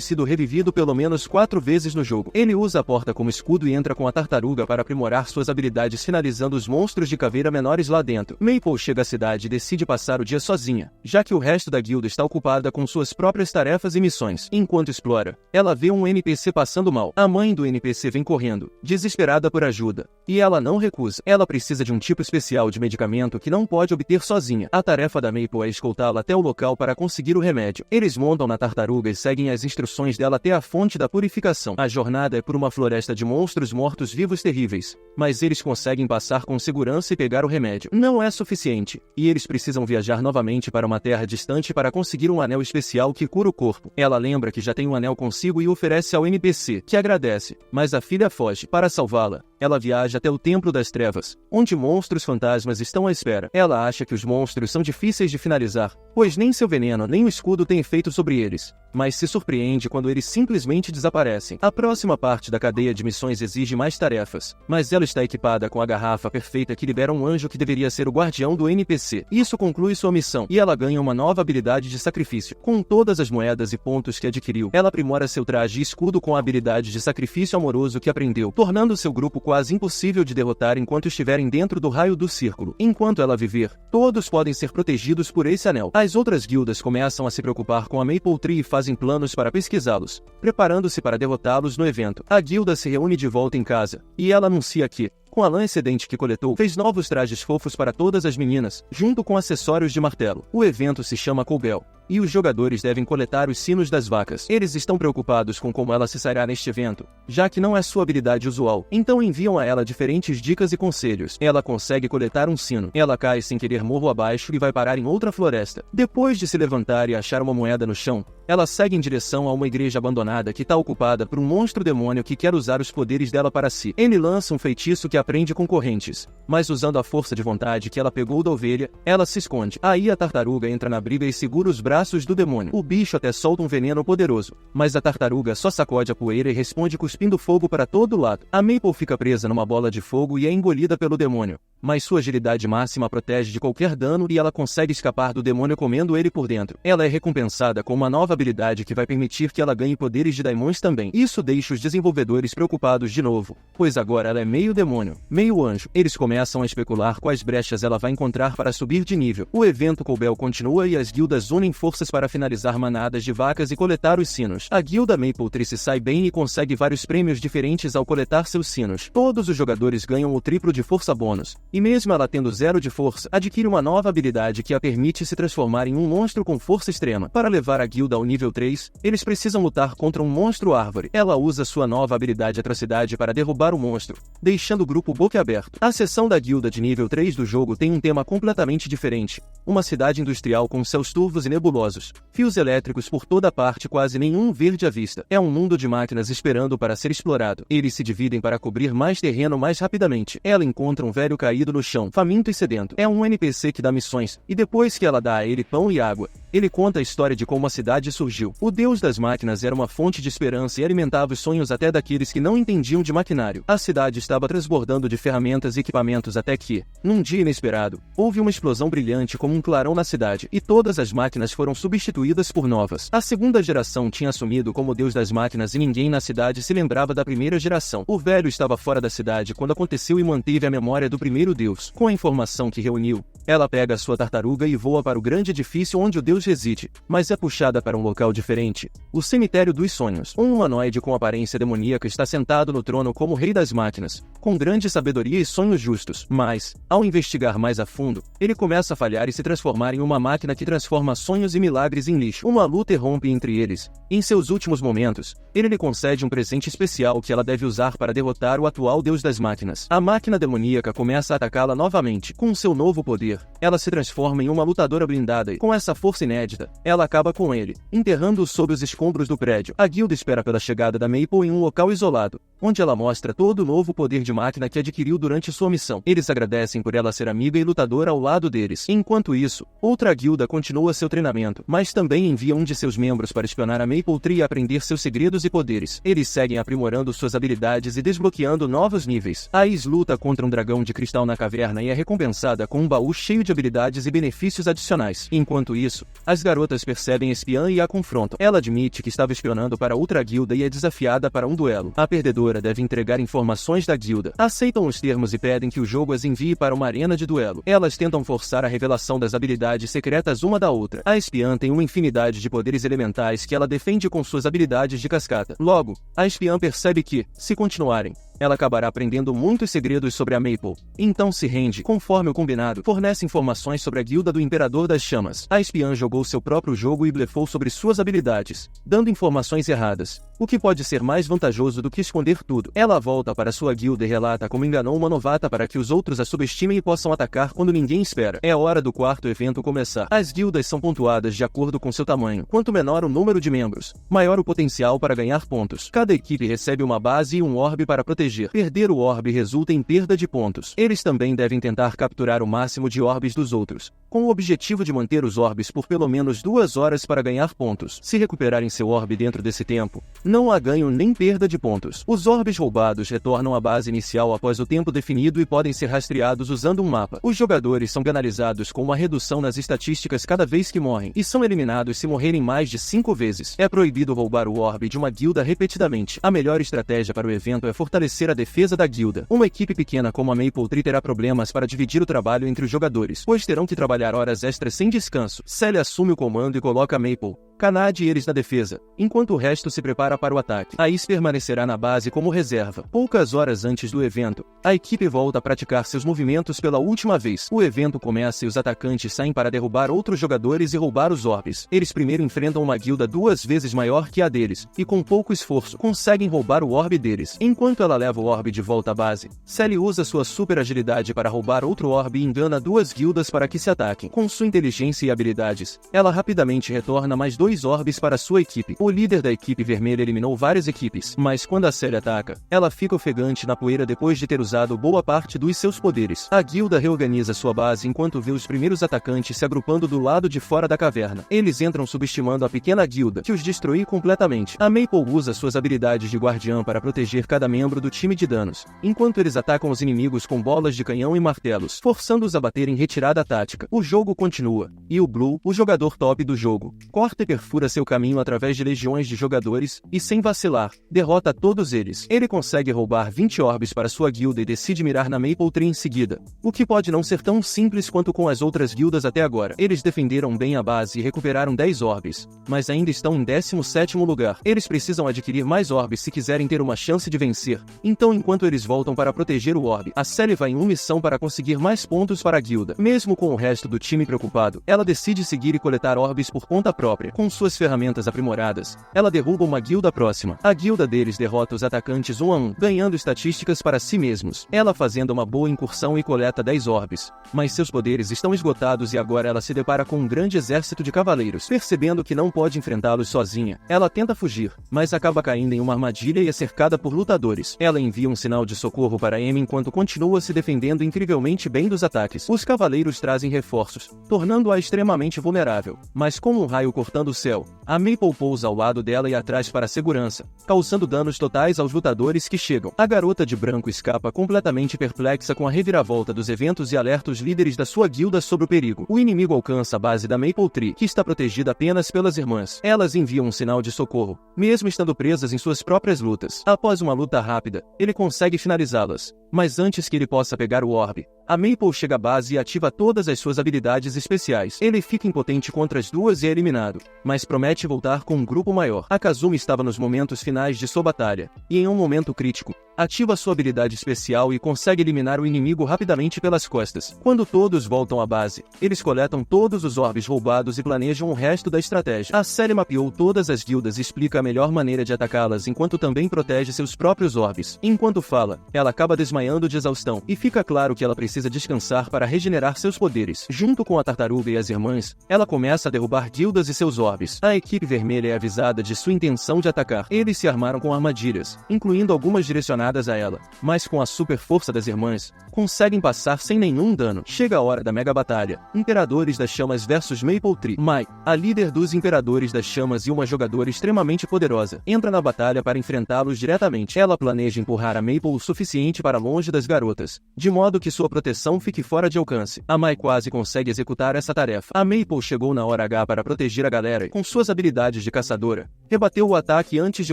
sido revivido pelo menos 4 vezes no jogo. Ele usa a porta como escudo e entra com a tartaruga para aprimorar suas habilidades, finalizando os monstros de caveira menores lá dentro. Maple chega à cidade e decide passar o dia sozinha, já que o resto da guilda está ocupada com suas próprias tarefas e missões. Enquanto explora, ela vê um NPC passando mal. A mãe do NPC vem correndo, desesperada por ajuda, e ela não recusa. Ela precisa de um tipo especial de medicamento que não pode obter sozinha. A tarefa da Maple é escoltá-la até o local para conseguir o remédio. Eles montam na tartaruga e seguem as instruções dela até a fonte da purificação. A jornada é por uma floresta de monstros mortos-vivos terríveis, mas eles conseguem passar com segurança e pegar o remédio. Não é suficiente, e eles precisam viajar novamente para uma terra distante para conseguir um anel especial que cura o corpo. Ela lembra que já tem um anel consigo e oferece ao NPC, que agradece, mas a filha foge. Para salvá-la, ela viaja até o Templo das Trevas, onde monstros fantasmas estão à espera. Ela acha que os monstros são difíceis de finalizar, pois nem seu veneno nem o escudo têm efeito sobre eles, mas se surpreende quando eles simplesmente desaparecem. A próxima parte da cadeia de missões exige mais tarefas, mas ela está equipada com a garrafa perfeita que libera um anjo que deveria ser o guardião do NPC. Isso conclui sua missão, e ela ganha uma nova habilidade de sacrifício. Com todas as moedas e pontos que adquiriu, ela aprimora seu traje e escudo com a habilidade de sacrifício amoroso que aprendeu, tornando seu grupo quase impossível de derrotar enquanto estiverem dentro do raio do círculo. Enquanto ela viver, todos podem ser protegidos por esse anel. As outras guildas começam a se preocupar com a Maple Tree e fazem planos para pesquisá-los, preparando-se para derrotá-los no evento. A guilda se reúne de volta em casa, e ela anuncia que, com a lã excedente que coletou, fez novos trajes fofos para todas as meninas, junto com acessórios de martelo. O evento se chama Cowbell, e os jogadores devem coletar os sinos das vacas. Eles estão preocupados com como ela se sairá neste evento, já que não é sua habilidade usual, então enviam a ela diferentes dicas e conselhos. Ela consegue coletar um sino. Ela cai sem querer morro abaixo e vai parar em outra floresta. Depois de se levantar e achar uma moeda no chão, ela segue em direção a uma igreja abandonada que está ocupada por um monstro demônio que quer usar os poderes dela para si. Ele lança um feitiço que aprende com correntes, mas usando a força de vontade que ela pegou da ovelha, ela se esconde. Aí a tartaruga entra na briga e segura os braços do demônio. O bicho até solta um veneno poderoso, mas a tartaruga só sacode a poeira e responde cuspindo fogo para todo lado. A Maple fica presa numa bola de fogo e é engolida pelo demônio, mas sua agilidade máxima a protege de qualquer dano e ela consegue escapar do demônio comendo ele por dentro. Ela é recompensada com uma nova habilidade que vai permitir que ela ganhe poderes de daimons também. Isso deixa os desenvolvedores preocupados de novo, pois agora ela é meio demônio, meio anjo. Eles começam a especular quais brechas ela vai encontrar para subir de nível. O evento Cowbell continua e as guildas unem forças para finalizar manadas de vacas e coletar os sinos. A guilda Maple Tree se sai bem e consegue vários prêmios diferentes ao coletar seus sinos. Todos os jogadores ganham o triplo de força bônus, e mesmo ela tendo 0 de força, adquire uma nova habilidade que a permite se transformar em um monstro com força extrema. Para levar a guilda ao nível 3, eles precisam lutar contra um monstro árvore. Ela usa sua nova habilidade atrocidade para derrubar o monstro, deixando o grupo boquiaberto. A seção da guilda de nível 3 do jogo tem um tema completamente diferente. Uma cidade industrial com céus turvos e nebulosos, fios elétricos por toda parte, quase nenhum verde à vista. É um mundo de máquinas esperando para ser explorado. Eles se dividem para cobrir mais terreno mais rapidamente. Ela encontra um velho caído no chão, faminto e sedento. É um NPC que dá missões, e depois que ela dá a ele pão e água, ele conta a história de como a cidade surgiu. O deus das máquinas era uma fonte de esperança e alimentava os sonhos até daqueles que não entendiam de maquinário. A cidade estava transbordando de ferramentas e equipamentos até que, num dia inesperado, houve uma explosão brilhante como um clarão na cidade, e todas as máquinas foram substituídas por novas. A segunda geração tinha assumido como deus das máquinas e ninguém na cidade se lembrava da primeira geração. O velho estava fora da cidade quando aconteceu e manteve a memória do primeiro deus. Com a informação que reuniu, ela pega sua tartaruga e voa para o grande edifício onde o deus Deus reside, mas é puxada para um local diferente, o Cemitério dos Sonhos. Um humanoide com aparência demoníaca está sentado no trono como rei das máquinas, com grande sabedoria e sonhos justos. Mas, ao investigar mais a fundo, ele começa a falhar e se transformar em uma máquina que transforma sonhos e milagres em lixo. Uma luta irrompe entre eles. Em seus últimos momentos, ele lhe concede um presente especial que ela deve usar para derrotar o atual deus das máquinas. A máquina demoníaca começa a atacá-la novamente. Com seu novo poder, ela se transforma em uma lutadora blindada e, com essa força inédita, ela acaba com ele, enterrando-o sob os escombros do prédio. A guilda espera pela chegada da Maple em um local isolado, onde ela mostra todo o novo poder de máquina que adquiriu durante sua missão. Eles agradecem por ela ser amiga e lutadora ao lado deles. Enquanto isso, outra guilda continua seu treinamento, mas também envia um de seus membros para espionar a Maple Tree e aprender seus segredos e poderes. Eles seguem aprimorando suas habilidades e desbloqueando novos níveis. A Is luta contra um dragão de cristal na caverna e é recompensada com um baú cheio de habilidades e benefícios adicionais. Enquanto isso, as garotas percebem a espiã e a confrontam. Ela admite que estava espionando para outra guilda e é desafiada para um duelo. A perdedora deve entregar informações da guilda. Aceitam os termos e pedem que o jogo as envie para uma arena de duelo. Elas tentam forçar a revelação das habilidades secretas uma da outra. A espiã tem uma infinidade de poderes elementais que ela defende com suas habilidades de cascata. Logo, a espiã percebe que, se continuarem, ela acabará aprendendo muitos segredos sobre a Maple. Então se rende, conforme o combinado, fornece informações sobre a guilda do Imperador das Chamas. A espiã jogou seu próprio jogo e blefou sobre suas habilidades, dando informações erradas, o que pode ser mais vantajoso do que esconder tudo. Ela volta para sua guilda e relata como enganou uma novata para que os outros a subestimem e possam atacar quando ninguém espera. É hora do quarto evento começar. As guildas são pontuadas de acordo com seu tamanho. Quanto menor o número de membros, maior o potencial para ganhar pontos. Cada equipe recebe uma base e um orbe para proteger. Perder o orbe resulta em perda de pontos. Eles também devem tentar capturar o máximo de orbes dos outros, com o objetivo de manter os orbes por pelo menos 2 horas para ganhar pontos. Se recuperarem seu orbe dentro desse tempo, não há ganho nem perda de pontos. Os orbes roubados retornam à base inicial após o tempo definido e podem ser rastreados usando um mapa. Os jogadores são penalizados com uma redução nas estatísticas cada vez que morrem, e são eliminados se morrerem mais de 5 vezes. É proibido roubar o orbe de uma guilda repetidamente. A melhor estratégia para o evento é fortalecer a defesa da guilda. Uma equipe pequena como a Maple Tree terá problemas para dividir o trabalho entre os jogadores, pois terão que trabalhar horas extras sem descanso. Sally assume o comando e coloca a Maple, Kanade e eles na defesa, enquanto o resto se prepara para o ataque. A Is permanecerá na base como reserva. Poucas horas antes do evento, a equipe volta a praticar seus movimentos pela última vez. O evento começa e os atacantes saem para derrubar outros jogadores e roubar os orbes. Eles primeiro enfrentam uma guilda 2 vezes maior que a deles, e com pouco esforço, conseguem roubar o orbe deles. Enquanto ela leva o orbe de volta à base, Sally usa sua super agilidade para roubar outro orbe e engana 2 guildas para que se ataquem. Com sua inteligência e habilidades, ela rapidamente retorna mais 2 orbes para sua equipe. O líder da equipe vermelha eliminou várias equipes, mas quando a Sally ataca, ela fica ofegante na poeira depois de ter usado boa parte dos seus poderes. A guilda reorganiza sua base enquanto vê os primeiros atacantes se agrupando do lado de fora da caverna. Eles entram subestimando a pequena guilda, que os destruiu completamente. A Maple usa suas habilidades de guardiã para proteger cada membro do time de danos, enquanto eles atacam os inimigos com bolas de canhão e martelos, forçando-os a bater em retirada tática. O jogo continua, e o Blue, o jogador top do jogo, corta e perfura seu caminho através de legiões de jogadores, e sem vacilar, derrota todos eles. Ele consegue roubar 20 orbes para sua guilda e decide mirar na Maple Tree em seguida, o que pode não ser tão simples quanto com as outras guildas até agora. Eles defenderam bem a base e recuperaram 10 orbes, mas ainda estão em 17º lugar. Eles precisam adquirir mais orbes se quiserem ter uma chance de vencer. Então, enquanto eles voltam para proteger o orbe, a Sally vai em uma missão para conseguir mais pontos para a guilda. Mesmo com o resto do time preocupado, ela decide seguir e coletar orbes por conta própria. Com suas ferramentas aprimoradas, ela derruba uma guilda próxima. A guilda deles derrota os atacantes 1 a 1, ganhando estatísticas para si mesmos. Ela fazendo uma boa incursão e coleta 10 orbes, mas seus poderes estão esgotados e agora ela se depara com um grande exército de cavaleiros. Percebendo que não pode enfrentá-los sozinha, ela tenta fugir, mas acaba caindo em uma armadilha e é cercada por lutadores. Ela envia um sinal de socorro para Amy enquanto continua se defendendo incrivelmente bem dos ataques. Os cavaleiros trazem reforços, tornando-a extremamente vulnerável, mas com um raio cortando o céu, a Maple pousa ao lado dela e atrás para a segurança, causando danos totais aos lutadores que chegam. A garota de branco escapa completamente perplexa com a reviravolta dos eventos e alerta os líderes da sua guilda sobre o perigo. O inimigo alcança a base da Maple Tree, que está protegida apenas pelas irmãs. Elas enviam um sinal de socorro, mesmo estando presas em suas próprias lutas. Após uma luta rápida, ele consegue finalizá-las, Mas antes que ele possa pegar o orbe, a Maple chega à base e ativa todas as suas habilidades especiais. Ele fica impotente contra as duas e é eliminado, mas promete voltar com um grupo maior. A Kazumi estava nos momentos finais de sua batalha, e em um momento crítico, ativa sua habilidade especial e consegue eliminar o inimigo rapidamente pelas costas. Quando todos voltam à base, eles coletam todos os orbes roubados e planejam o resto da estratégia. A série mapeou todas as guildas e explica a melhor maneira de atacá-las enquanto também protege seus próprios orbes. Enquanto fala, ela acaba desmaiando de exaustão, e fica claro que ela precisa descansar para regenerar seus poderes. Junto com a tartaruga e as irmãs, ela começa a derrubar guildas e seus orbes. A equipe vermelha é avisada de sua intenção de atacar. Eles se armaram com armadilhas, incluindo algumas direcionadas a ela, mas com a super força das irmãs, conseguem passar sem nenhum dano. Chega a hora da mega batalha. Imperadores das Chamas vs Maple Tree. Mai, a líder dos Imperadores das Chamas e uma jogadora extremamente poderosa, entra na batalha para enfrentá-los diretamente. Ela planeja empurrar a Maple o suficiente para longe das garotas, de modo que sua proteção fique fora de alcance. A Mai quase consegue executar essa tarefa. A Maple chegou na hora H para proteger a galera e, com suas habilidades de caçadora, rebateu o ataque antes de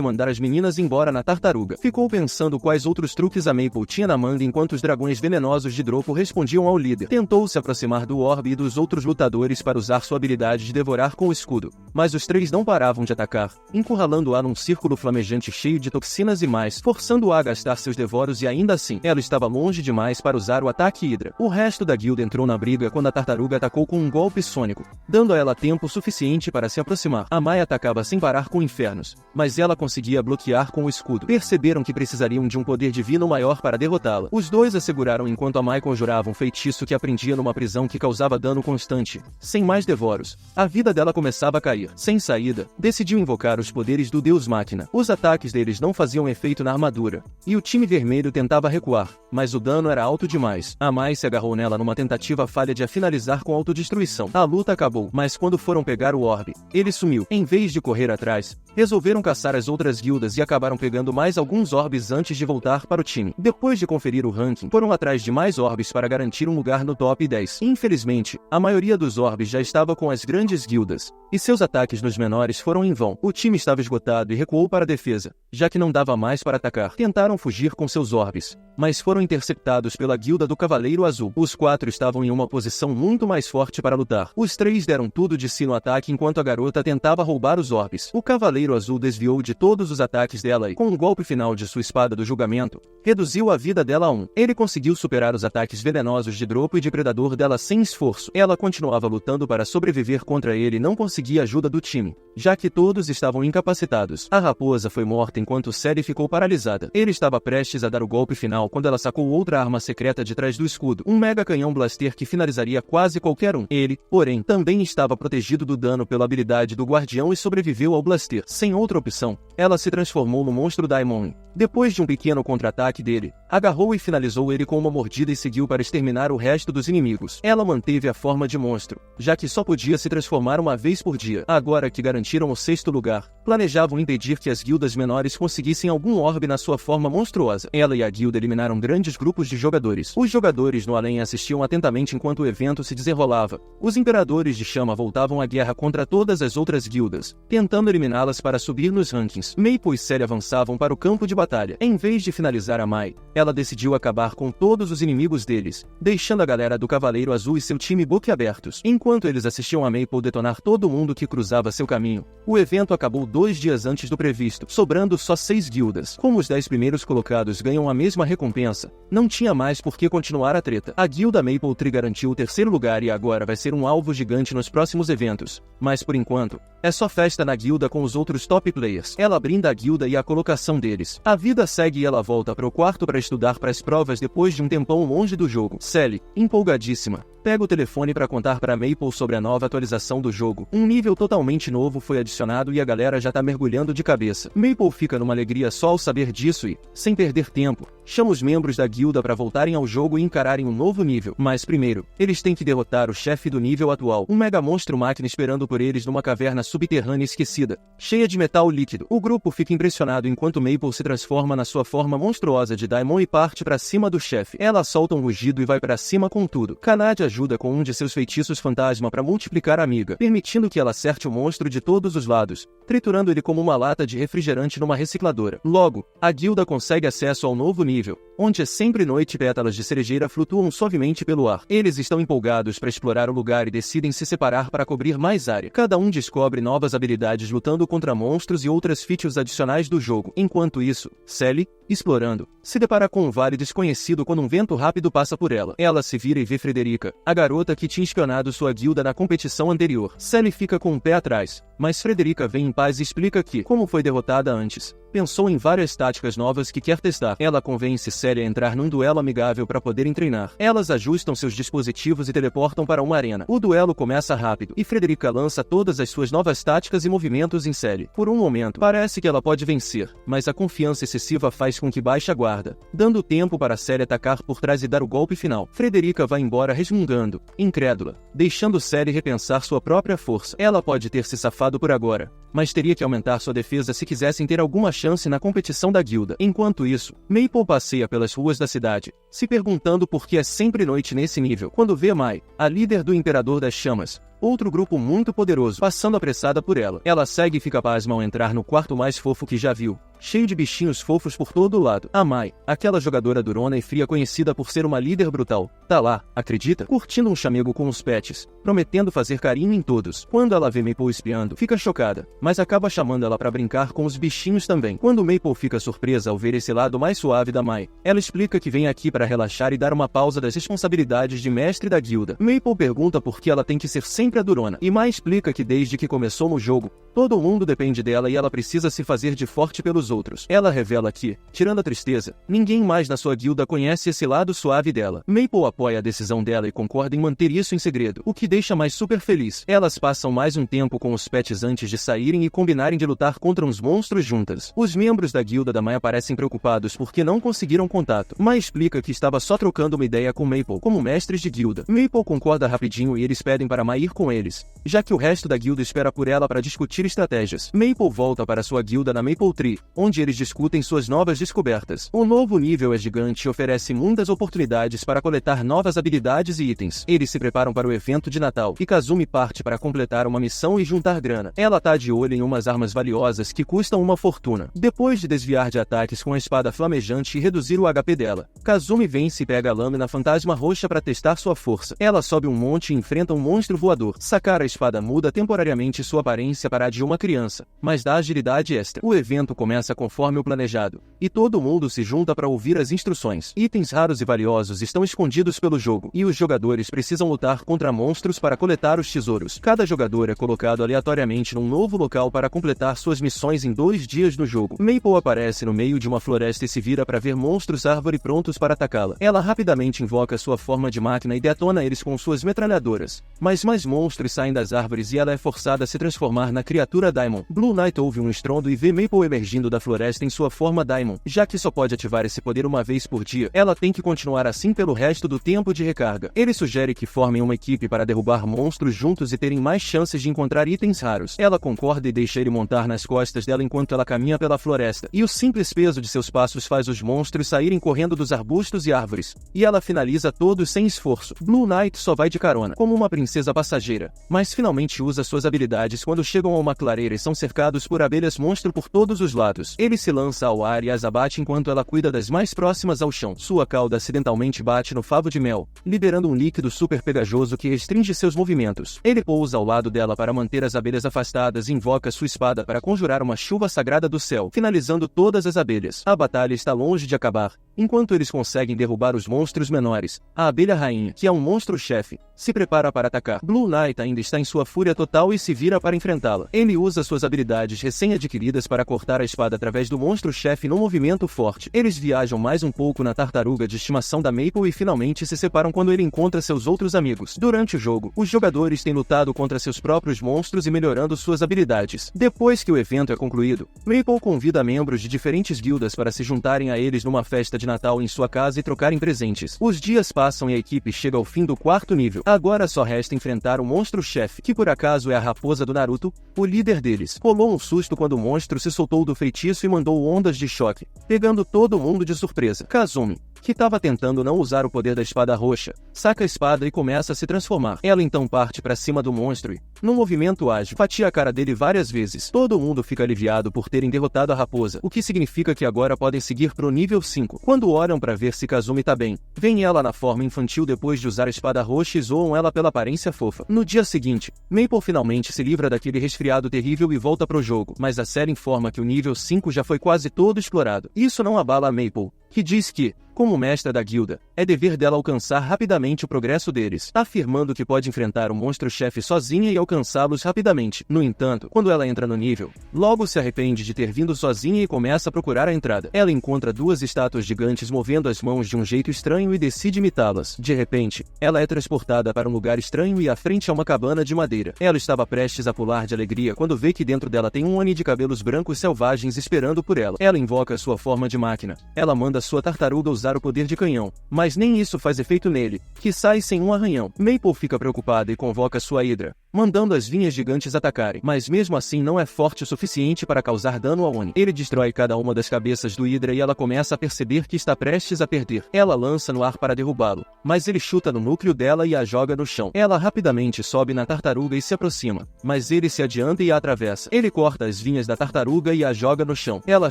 mandar as meninas embora na tartaruga. Ficou pensando quais outros truques a Maple tinha na manga enquanto os dragões venenosos de Dropo respondiam ao líder. Tentou se aproximar do orbe e dos outros lutadores para usar sua habilidade de devorar com o escudo, mas os três não paravam de atacar, encurralando-a num círculo flamejante cheio de toxinas e mais, forçando-a a gastar seus devoros, e ainda assim, ela estava longe demais para usar o ataque Hydra. O resto da guilda entrou na briga quando a tartaruga atacou com um golpe sônico, dando a ela tempo suficiente para se aproximar. A Mai atacava sem parar com infernos, mas ela conseguia bloquear com o escudo. Perceberam que precisariam de um poder divino maior para derrotá-la. Os dois a seguraram enquanto a Mai conjurava um feitiço que a prendia numa prisão que causava dano constante. Sem mais devoros, a vida dela começava a cair. Sem saída, decidiu invocar os poderes do Deus Máquina. Os ataques deles não faziam efeito na armadura, e o time vermelho tentava recuar, mas o dano era alto demais. A Mai se agarrou nela numa tentativa falha de a finalizar com autodestruição. A luta acabou, mas quando foram pegar o orbe, ele sumiu. Em vez de correr atrás, resolveram caçar as outras guildas e acabaram pegando mais alguns orbes antes de voltar para o time. Depois de conferir o ranking, foram atrás de mais orbes para garantir um lugar no top 10. Infelizmente, a maioria dos orbes já estava com as grandes guildas, e seus ataques nos menores foram em vão. O time estava esgotado e recuou para a defesa, já que não dava mais para atacar. Tentaram fugir com seus orbes, mas foram interceptados pela guilda do Cavaleiro Azul. Os quatro estavam em uma posição muito mais forte para lutar. Os três deram tudo de si no ataque enquanto a garota tentava roubar os orbes. O Cavaleiro Azul desviou de todos os ataques dela e, com um golpe final de sua espada do julgamento, reduziu a vida dela a 1. Ele conseguiu superar os ataques venenosos de Dropo e de Predador dela sem esforço. Ela continuava lutando para sobreviver contra ele e não conseguia ajuda do time, já que todos estavam incapacitados. A raposa foi morta enquanto Seri ficou paralisada. Ele estava prestes a dar o golpe final quando ela sacou outra arma secreta de trás do escudo, um mega canhão blaster que finalizaria quase qualquer um. Ele, porém, também estava protegido do dano pela habilidade do guardião e sobreviveu ao blaster. Sem outra opção, ela se transformou no monstro Daimon. Depois de um pequeno contra-ataque dele, agarrou e finalizou ele com uma mordida e seguiu para exterminar o resto dos inimigos. Ela manteve a forma de monstro, já que só podia se transformar uma vez por dia. Agora que garantiram o 6º lugar, planejavam impedir que as guildas menores conseguissem algum orbe na sua forma monstruosa. Ela e a guilda eliminaram grandes grupos de jogadores. Os jogadores no além assistiam atentamente enquanto o evento se desenrolava. Os Imperadores de Chama voltavam à guerra contra todas as outras guildas, tentando eliminá-las para subir nos rankings. Maple e Seri avançavam para o campo de batalha. Em vez de finalizar a Mai, ela decidiu acabar com todos os inimigos deles, deixando a galera do Cavaleiro Azul e seu time boquiabertos. Enquanto eles assistiam a Maple detonar todo mundo que cruzava seu caminho, o evento acabou 2 dias antes do previsto, sobrando só 6 guildas. Como os 10 primeiros colocados ganham a mesma recompensa, não tinha mais por que continuar a treta. A guilda Maple Tree garantiu o 3º lugar e agora vai ser um alvo gigante nos próximos eventos, mas por enquanto, é só festa na guilda com os outros top players. Ela brinda a guilda e a colocação deles. A vida segue e ela volta para o quarto para estudar para as provas depois de um tempão longe do jogo. Sally, empolgadíssima, pega o telefone para contar para Maple sobre a nova atualização do jogo. Um nível totalmente novo foi adicionado e a galera já tá mergulhando de cabeça. Maple fica numa alegria só ao saber disso e, sem perder tempo, chama os membros da guilda para voltarem ao jogo e encararem um novo nível. Mas primeiro, eles têm que derrotar o chefe do nível atual, um mega monstro máquina esperando por eles numa caverna subterrânea esquecida, cheia de metal líquido. O grupo fica impressionado enquanto Maple se transforma na sua forma monstruosa de Daimon e parte para cima do chefe. Ela solta um rugido e vai para cima com tudo. Kanade ajuda com um de seus feitiços fantasma para multiplicar a amiga, permitindo que ela acerte o monstro de todos os lados, triturando ele como uma lata de refrigerante numa recicladora. Logo, a guilda consegue acesso ao novo nível, onde é sempre noite e pétalas de cerejeira flutuam suavemente pelo ar. Eles estão empolgados para explorar o lugar e decidem se separar para cobrir mais área. Cada um descobre novas habilidades lutando contra monstros e outras features adicionais do jogo. Enquanto isso, Sally, explorando, se depara com um vale desconhecido quando um vento rápido passa por ela. Ela se vira e vê Frederica, a garota que tinha espionado sua guilda na competição anterior. Sally fica com um pé atrás, mas Frederica vem em paz e explica que, como foi derrotada antes, pensou em várias táticas novas que quer testar. Ela convence Sally a entrar num duelo amigável para poderem treinar. Elas ajustam seus dispositivos e teleportam para uma arena. O duelo começa rápido, e Frederica lança todas as suas novas táticas e movimentos em Sally. Por um momento, parece que ela pode vencer, mas a confiança excessiva faz com que baixe a guarda, dando tempo para Sally atacar por trás e dar o golpe final. Frederica vai embora resmungando, incrédula, deixando Sally repensar sua própria força. Ela pode ter se safado por agora, mas teria que aumentar sua defesa se quisessem ter alguma chance na competição da guilda. Enquanto isso, Maple passeia pelas ruas da cidade, se perguntando por que é sempre noite nesse nível, quando vê Mai, a líder do Imperador das Chamas, outro grupo muito poderoso, passando apressada por ela. Ela segue e fica pasma ao entrar no quarto mais fofo que já viu, cheio de bichinhos fofos por todo o lado. A Mai, aquela jogadora durona e fria conhecida por ser uma líder brutal, tá lá, acredita? Curtindo um chamego com os pets, prometendo fazer carinho em todos. Quando ela vê Maple espiando, fica chocada, mas acaba chamando ela pra brincar com os bichinhos também. Quando Maple fica surpresa ao ver esse lado mais suave da Mai, ela explica que vem aqui para relaxar e dar uma pausa das responsabilidades de mestre da guilda. Maple pergunta por que ela tem que ser sempre a durona, e Mai explica que desde que começou no jogo, todo mundo depende dela e ela precisa se fazer de forte pelos outros. Ela revela que, tirando a tristeza, ninguém mais na sua guilda conhece esse lado suave dela. Maple apoia a decisão dela e concorda em manter isso em segredo, o que deixa mais super feliz. Elas passam mais um tempo com os pets antes de saírem e combinarem de lutar contra uns monstros juntas. Os membros da guilda da Mai parecem preocupados porque não conseguiram contato. Mai explica que estava só trocando uma ideia com Maple, como mestres de guilda. Maple concorda rapidinho e eles pedem para Mai ir com eles, já que o resto da guilda espera por ela para discutir estratégias. Maple volta para sua guilda na Maple Tree, onde eles discutem suas novas descobertas. O novo nível é gigante e oferece muitas oportunidades para coletar novas habilidades e itens. Eles se preparam para o evento de Natal, e Kazumi parte para completar uma missão e juntar grana. Ela tá de olho em umas armas valiosas que custam uma fortuna. Depois de desviar de ataques com a espada flamejante e reduzir o HP dela, Kazumi vence e pega a lâmina fantasma roxa para testar sua força. Ela sobe um monte e enfrenta um monstro voador. Sacar a espada muda temporariamente sua aparência para a de uma criança, mas dá agilidade extra. O evento começa conforme o planejado, e todo mundo se junta para ouvir as instruções. Itens raros e valiosos estão escondidos pelo jogo, e os jogadores precisam lutar contra monstros para coletar os tesouros. Cada jogador é colocado aleatoriamente num novo local para completar suas missões em 2 dias no jogo. Maple aparece no meio de uma floresta e se vira para ver monstros árvore prontos para atacá-la. Ela rapidamente invoca sua forma de máquina e detona eles com suas metralhadoras. Mas mais monstros saem das árvores e ela é forçada a se transformar na criatura Daimon. Blue Knight ouve um estrondo e vê Maple emergindo da floresta em sua forma Daimon. Já que só pode ativar esse poder uma vez por dia, ela tem que continuar assim pelo resto do tempo de recarga. Ele sugere que formem uma equipe para derrubar monstros juntos e terem mais chances de encontrar itens raros. Ela concorda e deixa ele montar nas costas dela enquanto ela caminha pela floresta. E o simples peso de seus passos faz os monstros saírem correndo dos arbustos e árvores. E ela finaliza todos sem esforço. Blue Knight só vai de carona, como uma princesa passageira, mas finalmente usa suas habilidades quando chegam a uma clareira e são cercados por abelhas monstro por todos os lados. Ele se lança ao ar e as abate enquanto ela cuida das mais próximas ao chão. Sua cauda acidentalmente bate no favo de mel, liberando um líquido super pegajoso que restringe seus movimentos. Ele pousa ao lado dela para manter as abelhas afastadas e invoca sua espada para conjurar uma chuva sagrada do céu, finalizando todas as abelhas. A batalha está longe de acabar, enquanto eles conseguem derrubar os monstros menores. A abelha rainha, que é um monstro-chefe, se prepara para atacar. Blue Knight ainda está em sua fúria total e se vira para enfrentá-la. Ele usa suas habilidades recém-adquiridas para cortar a espada através do monstro-chefe num movimento forte. Eles viajam mais um pouco na tartaruga de estimação da Maple e finalmente se separam quando ele encontra seus outros amigos. Durante o jogo, os jogadores têm lutado contra seus próprios monstros e melhorando suas habilidades. Depois que o evento é concluído, Maple convida membros de diferentes guildas para se juntarem a eles numa festa de Natal em sua casa e trocarem presentes. Os dias passam e a equipe chega ao fim do 4º nível. Agora só resta enfrentar o monstro-chefe, que por acaso é a raposa do Naruto, o líder deles. Rolou um susto quando o monstro se soltou do feitiço e mandou ondas de choque, pegando todo mundo de surpresa. Kazumi, que estava tentando não usar o poder da espada roxa, saca a espada e começa a se transformar. Ela então parte para cima do monstro e, num movimento ágil, fatia a cara dele várias vezes. Todo mundo fica aliviado por terem derrotado a raposa, o que significa que agora podem seguir pro nível 5. Quando olham para ver se Kazumi tá bem, vem ela na forma infantil depois de usar a espada roxa e zoam ela pela aparência fofa. No dia seguinte, Maple finalmente se livra daquele resfriado terrível e volta pro jogo, mas a série informa que o nível 5 já foi quase todo explorado. Isso não abala a Maple, que diz que, como mestra da guilda, é dever dela alcançar rapidamente o progresso deles, afirmando que pode enfrentar o monstro-chefe sozinha e alcançá-los rapidamente. No entanto, quando ela entra no nível, logo se arrepende de ter vindo sozinha e começa a procurar a entrada. Ela encontra duas estátuas gigantes movendo as mãos de um jeito estranho e decide imitá-las. De repente, ela é transportada para um lugar estranho e à frente a uma cabana de madeira. Ela estava prestes a pular de alegria quando vê que dentro dela tem um Oni de cabelos brancos selvagens esperando por ela. Ela invoca sua forma de máquina. Ela manda sua tartaruga usar o poder de canhão, mas nem isso faz efeito nele, que sai sem um arranhão. Maple fica preocupada e convoca sua Hidra, mandando as vinhas gigantes atacarem, mas mesmo assim não é forte o suficiente para causar dano ao Oni. Ele destrói cada uma das cabeças do Hidra e ela começa a perceber que está prestes a perder. Ela lança no ar para derrubá-lo, mas ele chuta no núcleo dela e a joga no chão. Ela rapidamente sobe na tartaruga e se aproxima, mas ele se adianta e a atravessa. Ele corta as vinhas da tartaruga e a joga no chão. Ela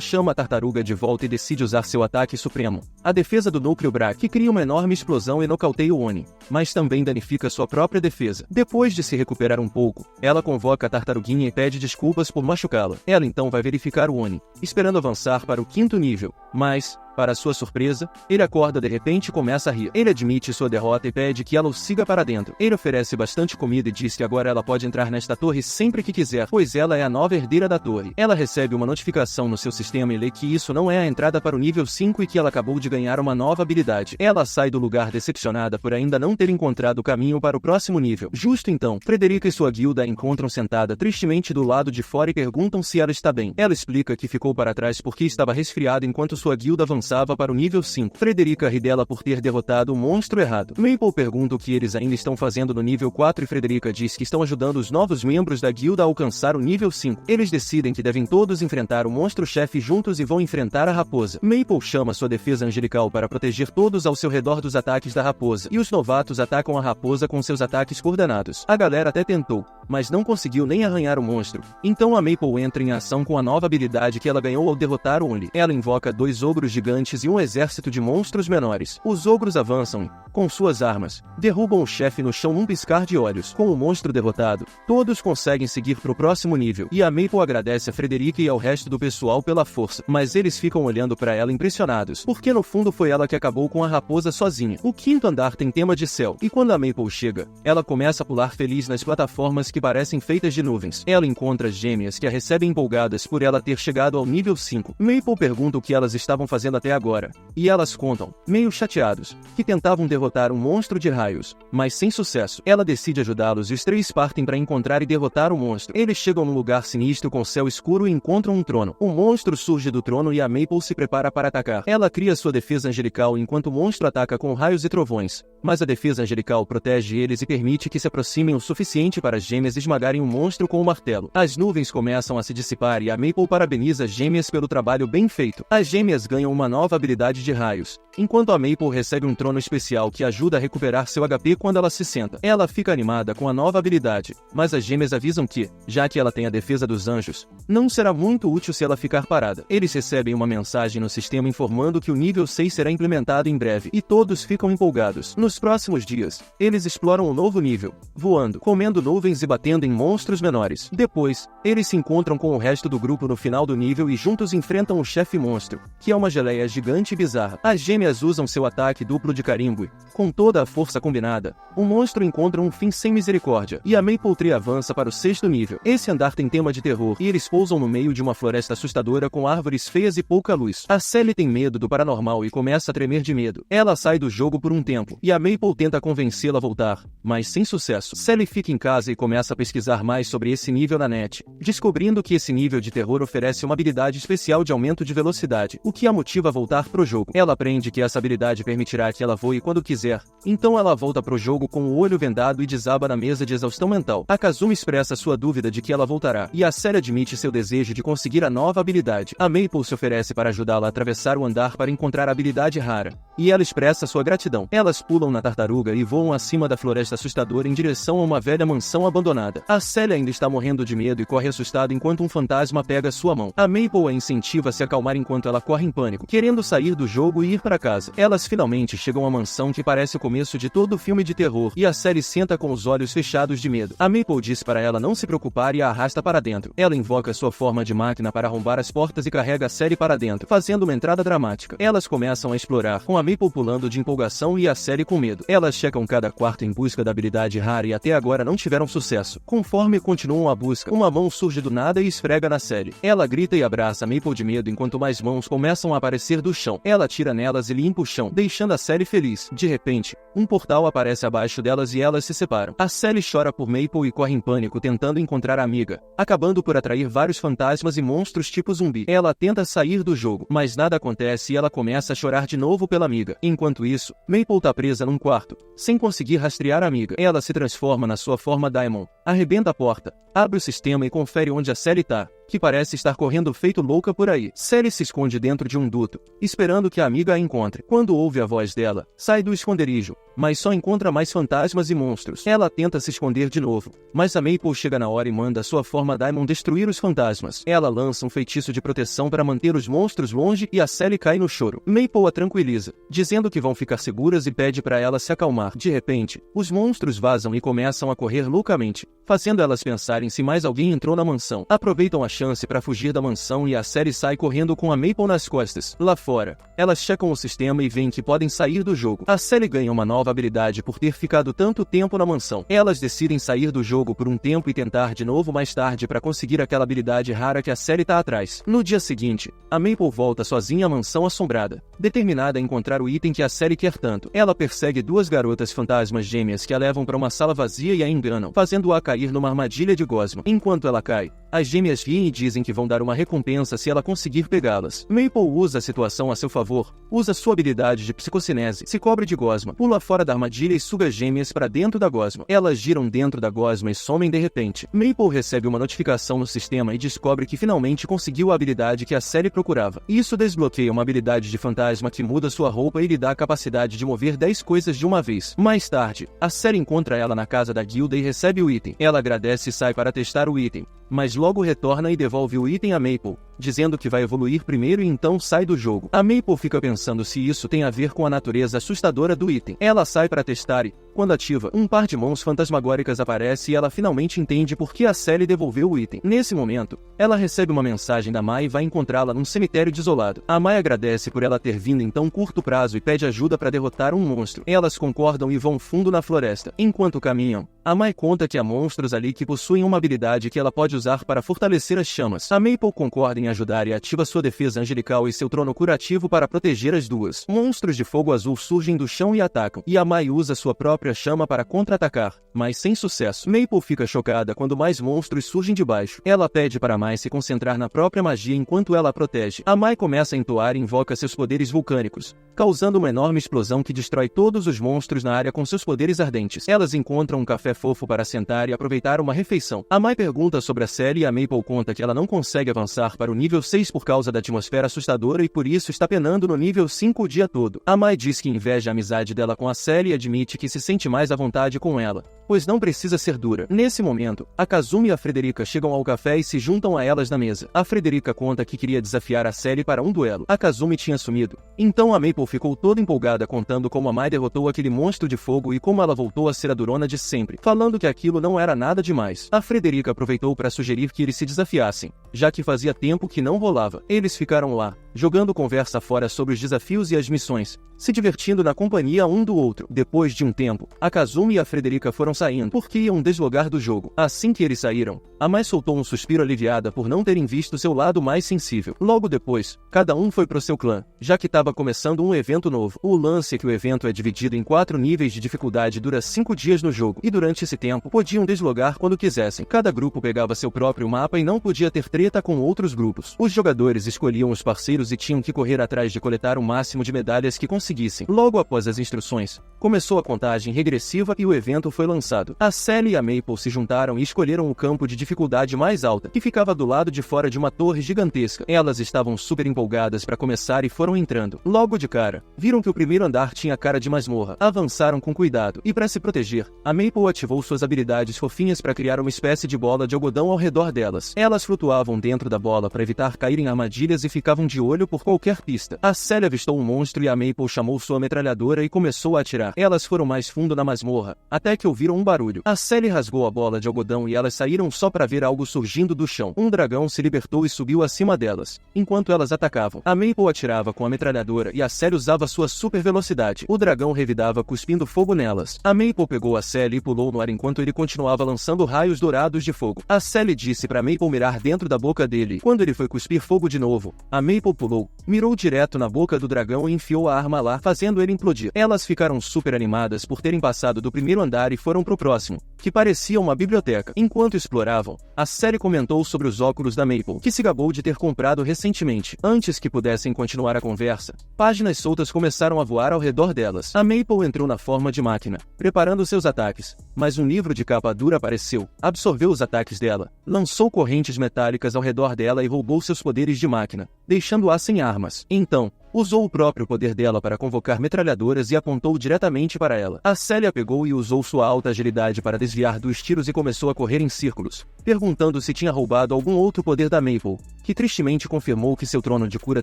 chama a tartaruga de volta e decide usar seu ataque supremo, a defesa do núcleo Brak, que cria uma enorme explosão e nocauteia o Oni, mas também danifica sua própria defesa. Depois de se recuperar um pouco, ela convoca a tartaruguinha e pede desculpas por machucá-la. Ela então vai verificar o Oni, esperando avançar para o 5º nível, mas, para sua surpresa, ele acorda de repente e começa a rir. Ele admite sua derrota e pede que ela o siga para dentro. Ele oferece bastante comida e diz que agora ela pode entrar nesta torre sempre que quiser, pois ela é a nova herdeira da torre. Ela recebe uma notificação no seu sistema e lê que isso não é a entrada para o nível 5 e que ela acabou de ganhar uma nova habilidade. Ela sai do lugar decepcionada por ainda não ter encontrado o caminho para o próximo nível. Justo então, Frederica e sua guilda a encontram sentada tristemente do lado de fora e perguntam se ela está bem. Ela explica que ficou para trás porque estava resfriada enquanto sua guilda avançava para o nível 5. Frederica ri dela por ter derrotado o monstro errado. Maple pergunta o que eles ainda estão fazendo no nível 4 e Frederica diz que estão ajudando os novos membros da guilda a alcançar o nível 5. Eles decidem que devem todos enfrentar o monstro-chefe juntos e vão enfrentar a raposa. Maple chama sua defesa angelical para proteger todos ao seu redor dos ataques da raposa, e os novatos atacam a raposa com seus ataques coordenados. A galera até tentou, mas não conseguiu nem arranhar o monstro. Então a Maple entra em ação com a nova habilidade que ela ganhou ao derrotar o Oni. Ela invoca 2 ogros gigantes e um exército de monstros menores. Os ogros avançam e, com suas armas, derrubam o chefe no chão num piscar de olhos. Com o monstro derrotado, todos conseguem seguir pro próximo nível, e a Maple agradece a Frederica e ao resto do pessoal pela força, mas eles ficam olhando para ela impressionados, porque no fundo foi ela que acabou com a raposa sozinha. O 5º andar tem tema de céu, e quando a Maple chega, ela começa a pular feliz nas plataformas que parecem feitas de nuvens. Ela encontra as gêmeas que a recebem empolgadas por ela ter chegado ao nível 5. Maple pergunta o que elas estavam fazendo até agora, e elas contam, meio chateados, que tentavam derrotar um monstro de raios, mas sem sucesso. Ela decide ajudá-los e os 3 partem para encontrar e derrotar o monstro. Eles chegam num lugar sinistro com céu escuro e encontram um trono. O monstro surge do trono e a Maple se prepara para atacar. Ela cria sua defesa angelical enquanto o monstro ataca com raios e trovões, mas a defesa angelical protege eles e permite que se aproximem o suficiente para as gêmeas esmagarem o monstro com o martelo. As nuvens começam a se dissipar e a Maple parabeniza as gêmeas pelo trabalho bem feito. As gêmeas ganham uma nova habilidade de raios, enquanto a Maple recebe um trono especial que ajuda a recuperar seu HP quando ela se senta. Ela fica animada com a nova habilidade, mas as gêmeas avisam que, já que ela tem a defesa dos anjos, não será muito útil se ela ficar parada. Eles recebem uma mensagem no sistema informando que o nível 6 será implementado em breve, e todos ficam empolgados. Nos próximos dias, eles exploram um novo nível, voando, comendo nuvens e batendo em monstros menores. Depois, eles se encontram com o resto do grupo no final do nível e juntos enfrentam o chefe monstro, que é uma geleia gigante e bizarra. As gêmeas usam seu ataque duplo de carimbo e, com toda a força combinada, o monstro encontra um fim sem misericórdia, e a Maple Tree avança para o 6º nível. Esse andar tem tema de terror, e eles pousam no meio de uma floresta assustadora com árvores feias e pouca luz. A Sally tem medo do paranormal e começa a tremer de medo. Ela sai do jogo por um tempo, e a Maple tenta convencê-la a voltar, mas sem sucesso. Sally fica em casa e começa a pesquisar mais sobre esse nível na net, descobrindo que esse nível de terror oferece uma habilidade especial de aumento de velocidade, o que a motiva a voltar pro jogo. Ela aprende que essa habilidade permitirá que ela voe quando quiser, então ela volta pro jogo com o olho vendado e desaba na mesa de exaustão mental. A Kazumi expressa sua dúvida de que ela voltará, e a Sally admite seu desejo de conseguir a nova habilidade. A Maple se oferece para ajudá-la a atravessar o andar para encontrar a habilidade rara, e ela expressa sua gratidão. Elas pulam na tartaruga e voam acima da floresta assustadora em direção a uma velha mansão abandonada. A Sally ainda está morrendo de medo e corre assustada enquanto um fantasma pega sua mão. A Maple a incentiva a se acalmar enquanto ela corre em pânico, querendo sair do jogo e ir para casa. Elas finalmente chegam à mansão que parece o começo de todo filme de terror, e a Sally senta com os olhos fechados de medo. A Maple diz para ela não se preocupar e a arrasta para dentro. Ela invoca sua forma de máquina para arrombar as portas e carrega a Sally para dentro, fazendo uma entrada dramática. Elas começam a explorar, com a Maple pulando de empolgação e a Sally com medo. Elas checam cada quarto em busca da habilidade rara e até agora não tiveram sucesso. Conforme continuam a busca, uma mão surge do nada e esfrega na Sally. Ela grita e abraça a Maple de medo enquanto mais mãos começam a aparecer do chão. Ela atira nelas e limpa o chão, deixando a Sally feliz. De repente, um portal aparece abaixo delas e elas se separam. A Sally chora por Maple e corre em pânico tentando encontrar a amiga, acabando por atrair vários fantasmas e monstros tipo zumbi. Ela tenta sair do jogo, mas nada acontece e ela começa a chorar de novo pela amiga. Enquanto isso, Maple tá presa num quarto, sem conseguir rastrear a amiga. Ela se transforma na sua forma Diamond, arrebenta a porta, abre o sistema e confere onde a Sally tá, que parece estar correndo feito louca por aí. Sally se esconde dentro de um duto, esperando que a amiga a encontre. Quando ouve a voz dela, sai do esconderijo, mas só encontra mais fantasmas e monstros. Ela tenta se esconder de novo, mas a Maple chega na hora e manda sua forma Diamond destruir os fantasmas. Ela lança um feitiço de proteção para manter os monstros longe e a Sally cai no choro. Maple a tranquiliza, dizendo que vão ficar seguras e pede para ela se acalmar. De repente, os monstros vazam e começam a correr loucamente, fazendo elas pensarem se mais alguém entrou na mansão. Aproveitam a chance para fugir da mansão e a Sally sai correndo com a Maple nas costas. Lá fora, elas checam o sistema e veem que podem sair do jogo. A Sally ganha uma nova habilidade por ter ficado tanto tempo na mansão. Elas decidem sair do jogo por um tempo e tentar de novo mais tarde para conseguir aquela habilidade rara que a Sally tá atrás. No dia seguinte, a Maple volta sozinha à mansão assombrada, determinada a encontrar o item que a Sally quer tanto. Ela persegue duas garotas fantasmas gêmeas que a levam para uma sala vazia e a enganam, fazendo-a cair numa armadilha de gosma. Enquanto ela cai, as gêmeas riem e dizem que vão dar uma recompensa se ela conseguir pegá-las. Maple usa a situação a seu favor, usa sua habilidade de psicocinese, se cobre de gosma, pula fora da armadilha e suga as gêmeas para dentro da gosma. Elas giram dentro da gosma e somem de repente. Maple recebe uma notificação no sistema e descobre que finalmente conseguiu a habilidade que a Sally procurava. Isso desbloqueia uma habilidade de fantasma que muda sua roupa e lhe dá a capacidade de mover 10 coisas de uma vez. Mais tarde, a Sally encontra ela na casa da guilda e recebe o item. Ela agradece e sai para testar o item, mas logo retorna e devolve o item a Maple, dizendo que vai evoluir primeiro e então sai do jogo. A Maple fica pensando se isso tem a ver com a natureza assustadora do item. Ela sai para testar e, quando ativa, um par de mãos fantasmagóricas aparece e ela finalmente entende por que a Sally devolveu o item. Nesse momento, ela recebe uma mensagem da Mai e vai encontrá-la num cemitério desolado. A Mai agradece por ela ter vindo em tão curto prazo e pede ajuda para derrotar um monstro. Elas concordam e vão fundo na floresta. Enquanto caminham, a Mai conta que há monstros ali que possuem uma habilidade que ela pode usar para fortalecer as chamas. A Maple concorda em ajudar e ativa sua defesa angelical e seu trono curativo para proteger as duas. Monstros de fogo azul surgem do chão e atacam, e a Mai usa sua própria chama para contra-atacar, mas sem sucesso. Maple fica chocada quando mais monstros surgem de baixo. Ela pede para a Mai se concentrar na própria magia enquanto ela a protege. A Mai começa a entoar e invoca seus poderes vulcânicos, causando uma enorme explosão que destrói todos os monstros na área com seus poderes ardentes. Elas encontram um café fofo para sentar e aproveitar uma refeição. A Mai pergunta sobre a Sally e a Maple conta que ela não consegue avançar para o nível 6 por causa da atmosfera assustadora e por isso está penando no nível 5 o dia todo. A Mai diz que inveja a amizade dela com a Sally e admite que se sente mais à vontade com ela, pois não precisa ser dura. Nesse momento, a Kazumi e a Frederica chegam ao café e se juntam a elas na mesa. A Frederica conta que queria desafiar a Sally para um duelo. A Kazumi tinha sumido, então a Maple ficou toda empolgada contando como a Mai derrotou aquele monstro de fogo e como ela voltou a ser a durona de sempre, falando que aquilo não era nada demais. A Frederica aproveitou para sugerir que eles se desafiassem, já que fazia tempo que não rolava. Eles ficaram lá, jogando conversa fora sobre os desafios e as missões, se divertindo na companhia um do outro. Depois de um tempo, a Kazumi e a Frederica foram saindo, porque iam deslogar do jogo. Assim que eles saíram, a Mai soltou um suspiro aliviada por não terem visto seu lado mais sensível. Logo depois, cada um foi pro seu clã, já que estava começando um evento novo. O lance é que o evento é dividido em 4 níveis de dificuldade e dura 5 dias no jogo, e durante esse tempo podiam deslogar quando quisessem. Cada grupo pegava seu próprio mapa e não podia ter treta com outros grupos. Os jogadores escolhiam os parceiros e tinham que correr atrás de coletar o máximo de medalhas que conseguissem. Logo após as instruções, Começou a contagem regressiva e o evento foi lançado. A Sally e a Maple se juntaram e escolheram o campo de dificuldade mais alta, que ficava do lado de fora de uma torre gigantesca. Elas estavam super empolgadas para começar e foram entrando. Logo de cara, viram que o primeiro andar tinha cara de masmorra. Avançaram com cuidado, e para se proteger, a Maple ativou suas habilidades fofinhas para criar uma espécie de bola de algodão ao redor delas. Elas flutuavam dentro da bola para evitar cair em armadilhas e ficavam de olho por qualquer pista. A Sally avistou um monstro e a Maple chamou sua metralhadora e começou a atirar. Elas foram mais fundo na masmorra, até que ouviram um barulho. A Sally rasgou a bola de algodão e elas saíram só para ver algo surgindo do chão. Um dragão se libertou e subiu acima delas, enquanto elas atacavam. A Maple atirava com a metralhadora e a Sally usava sua super velocidade. O dragão revidava cuspindo fogo nelas. A Maple pegou a Sally e pulou no ar enquanto ele continuava lançando raios dourados de fogo. A Sally disse para Maple mirar dentro da boca dele. Quando ele foi cuspir fogo de novo, a Maple pulou, mirou direto na boca do dragão e enfiou a arma lá, fazendo ele implodir. Elas ficaram super animadas por terem passado do primeiro andar e foram pro próximo, que parecia uma biblioteca. Enquanto exploravam, a Sally comentou sobre os óculos da Maple, que se gabou de ter comprado recentemente. Antes que pudessem continuar a conversa, páginas soltas começaram a voar ao redor delas. A Maple entrou na forma de máquina, preparando seus ataques, mas um livro de capa dura apareceu, absorveu os ataques dela, lançou correntes metálicas ao redor dela e roubou seus poderes de máquina, deixando-a sem armas. Então, usou o próprio poder dela para convocar metralhadoras e apontou diretamente para ela. A Sally a pegou e usou sua alta agilidade para desviar dos tiros e começou a correr em círculos, perguntando se tinha roubado algum outro poder da Maple, que tristemente confirmou que seu trono de cura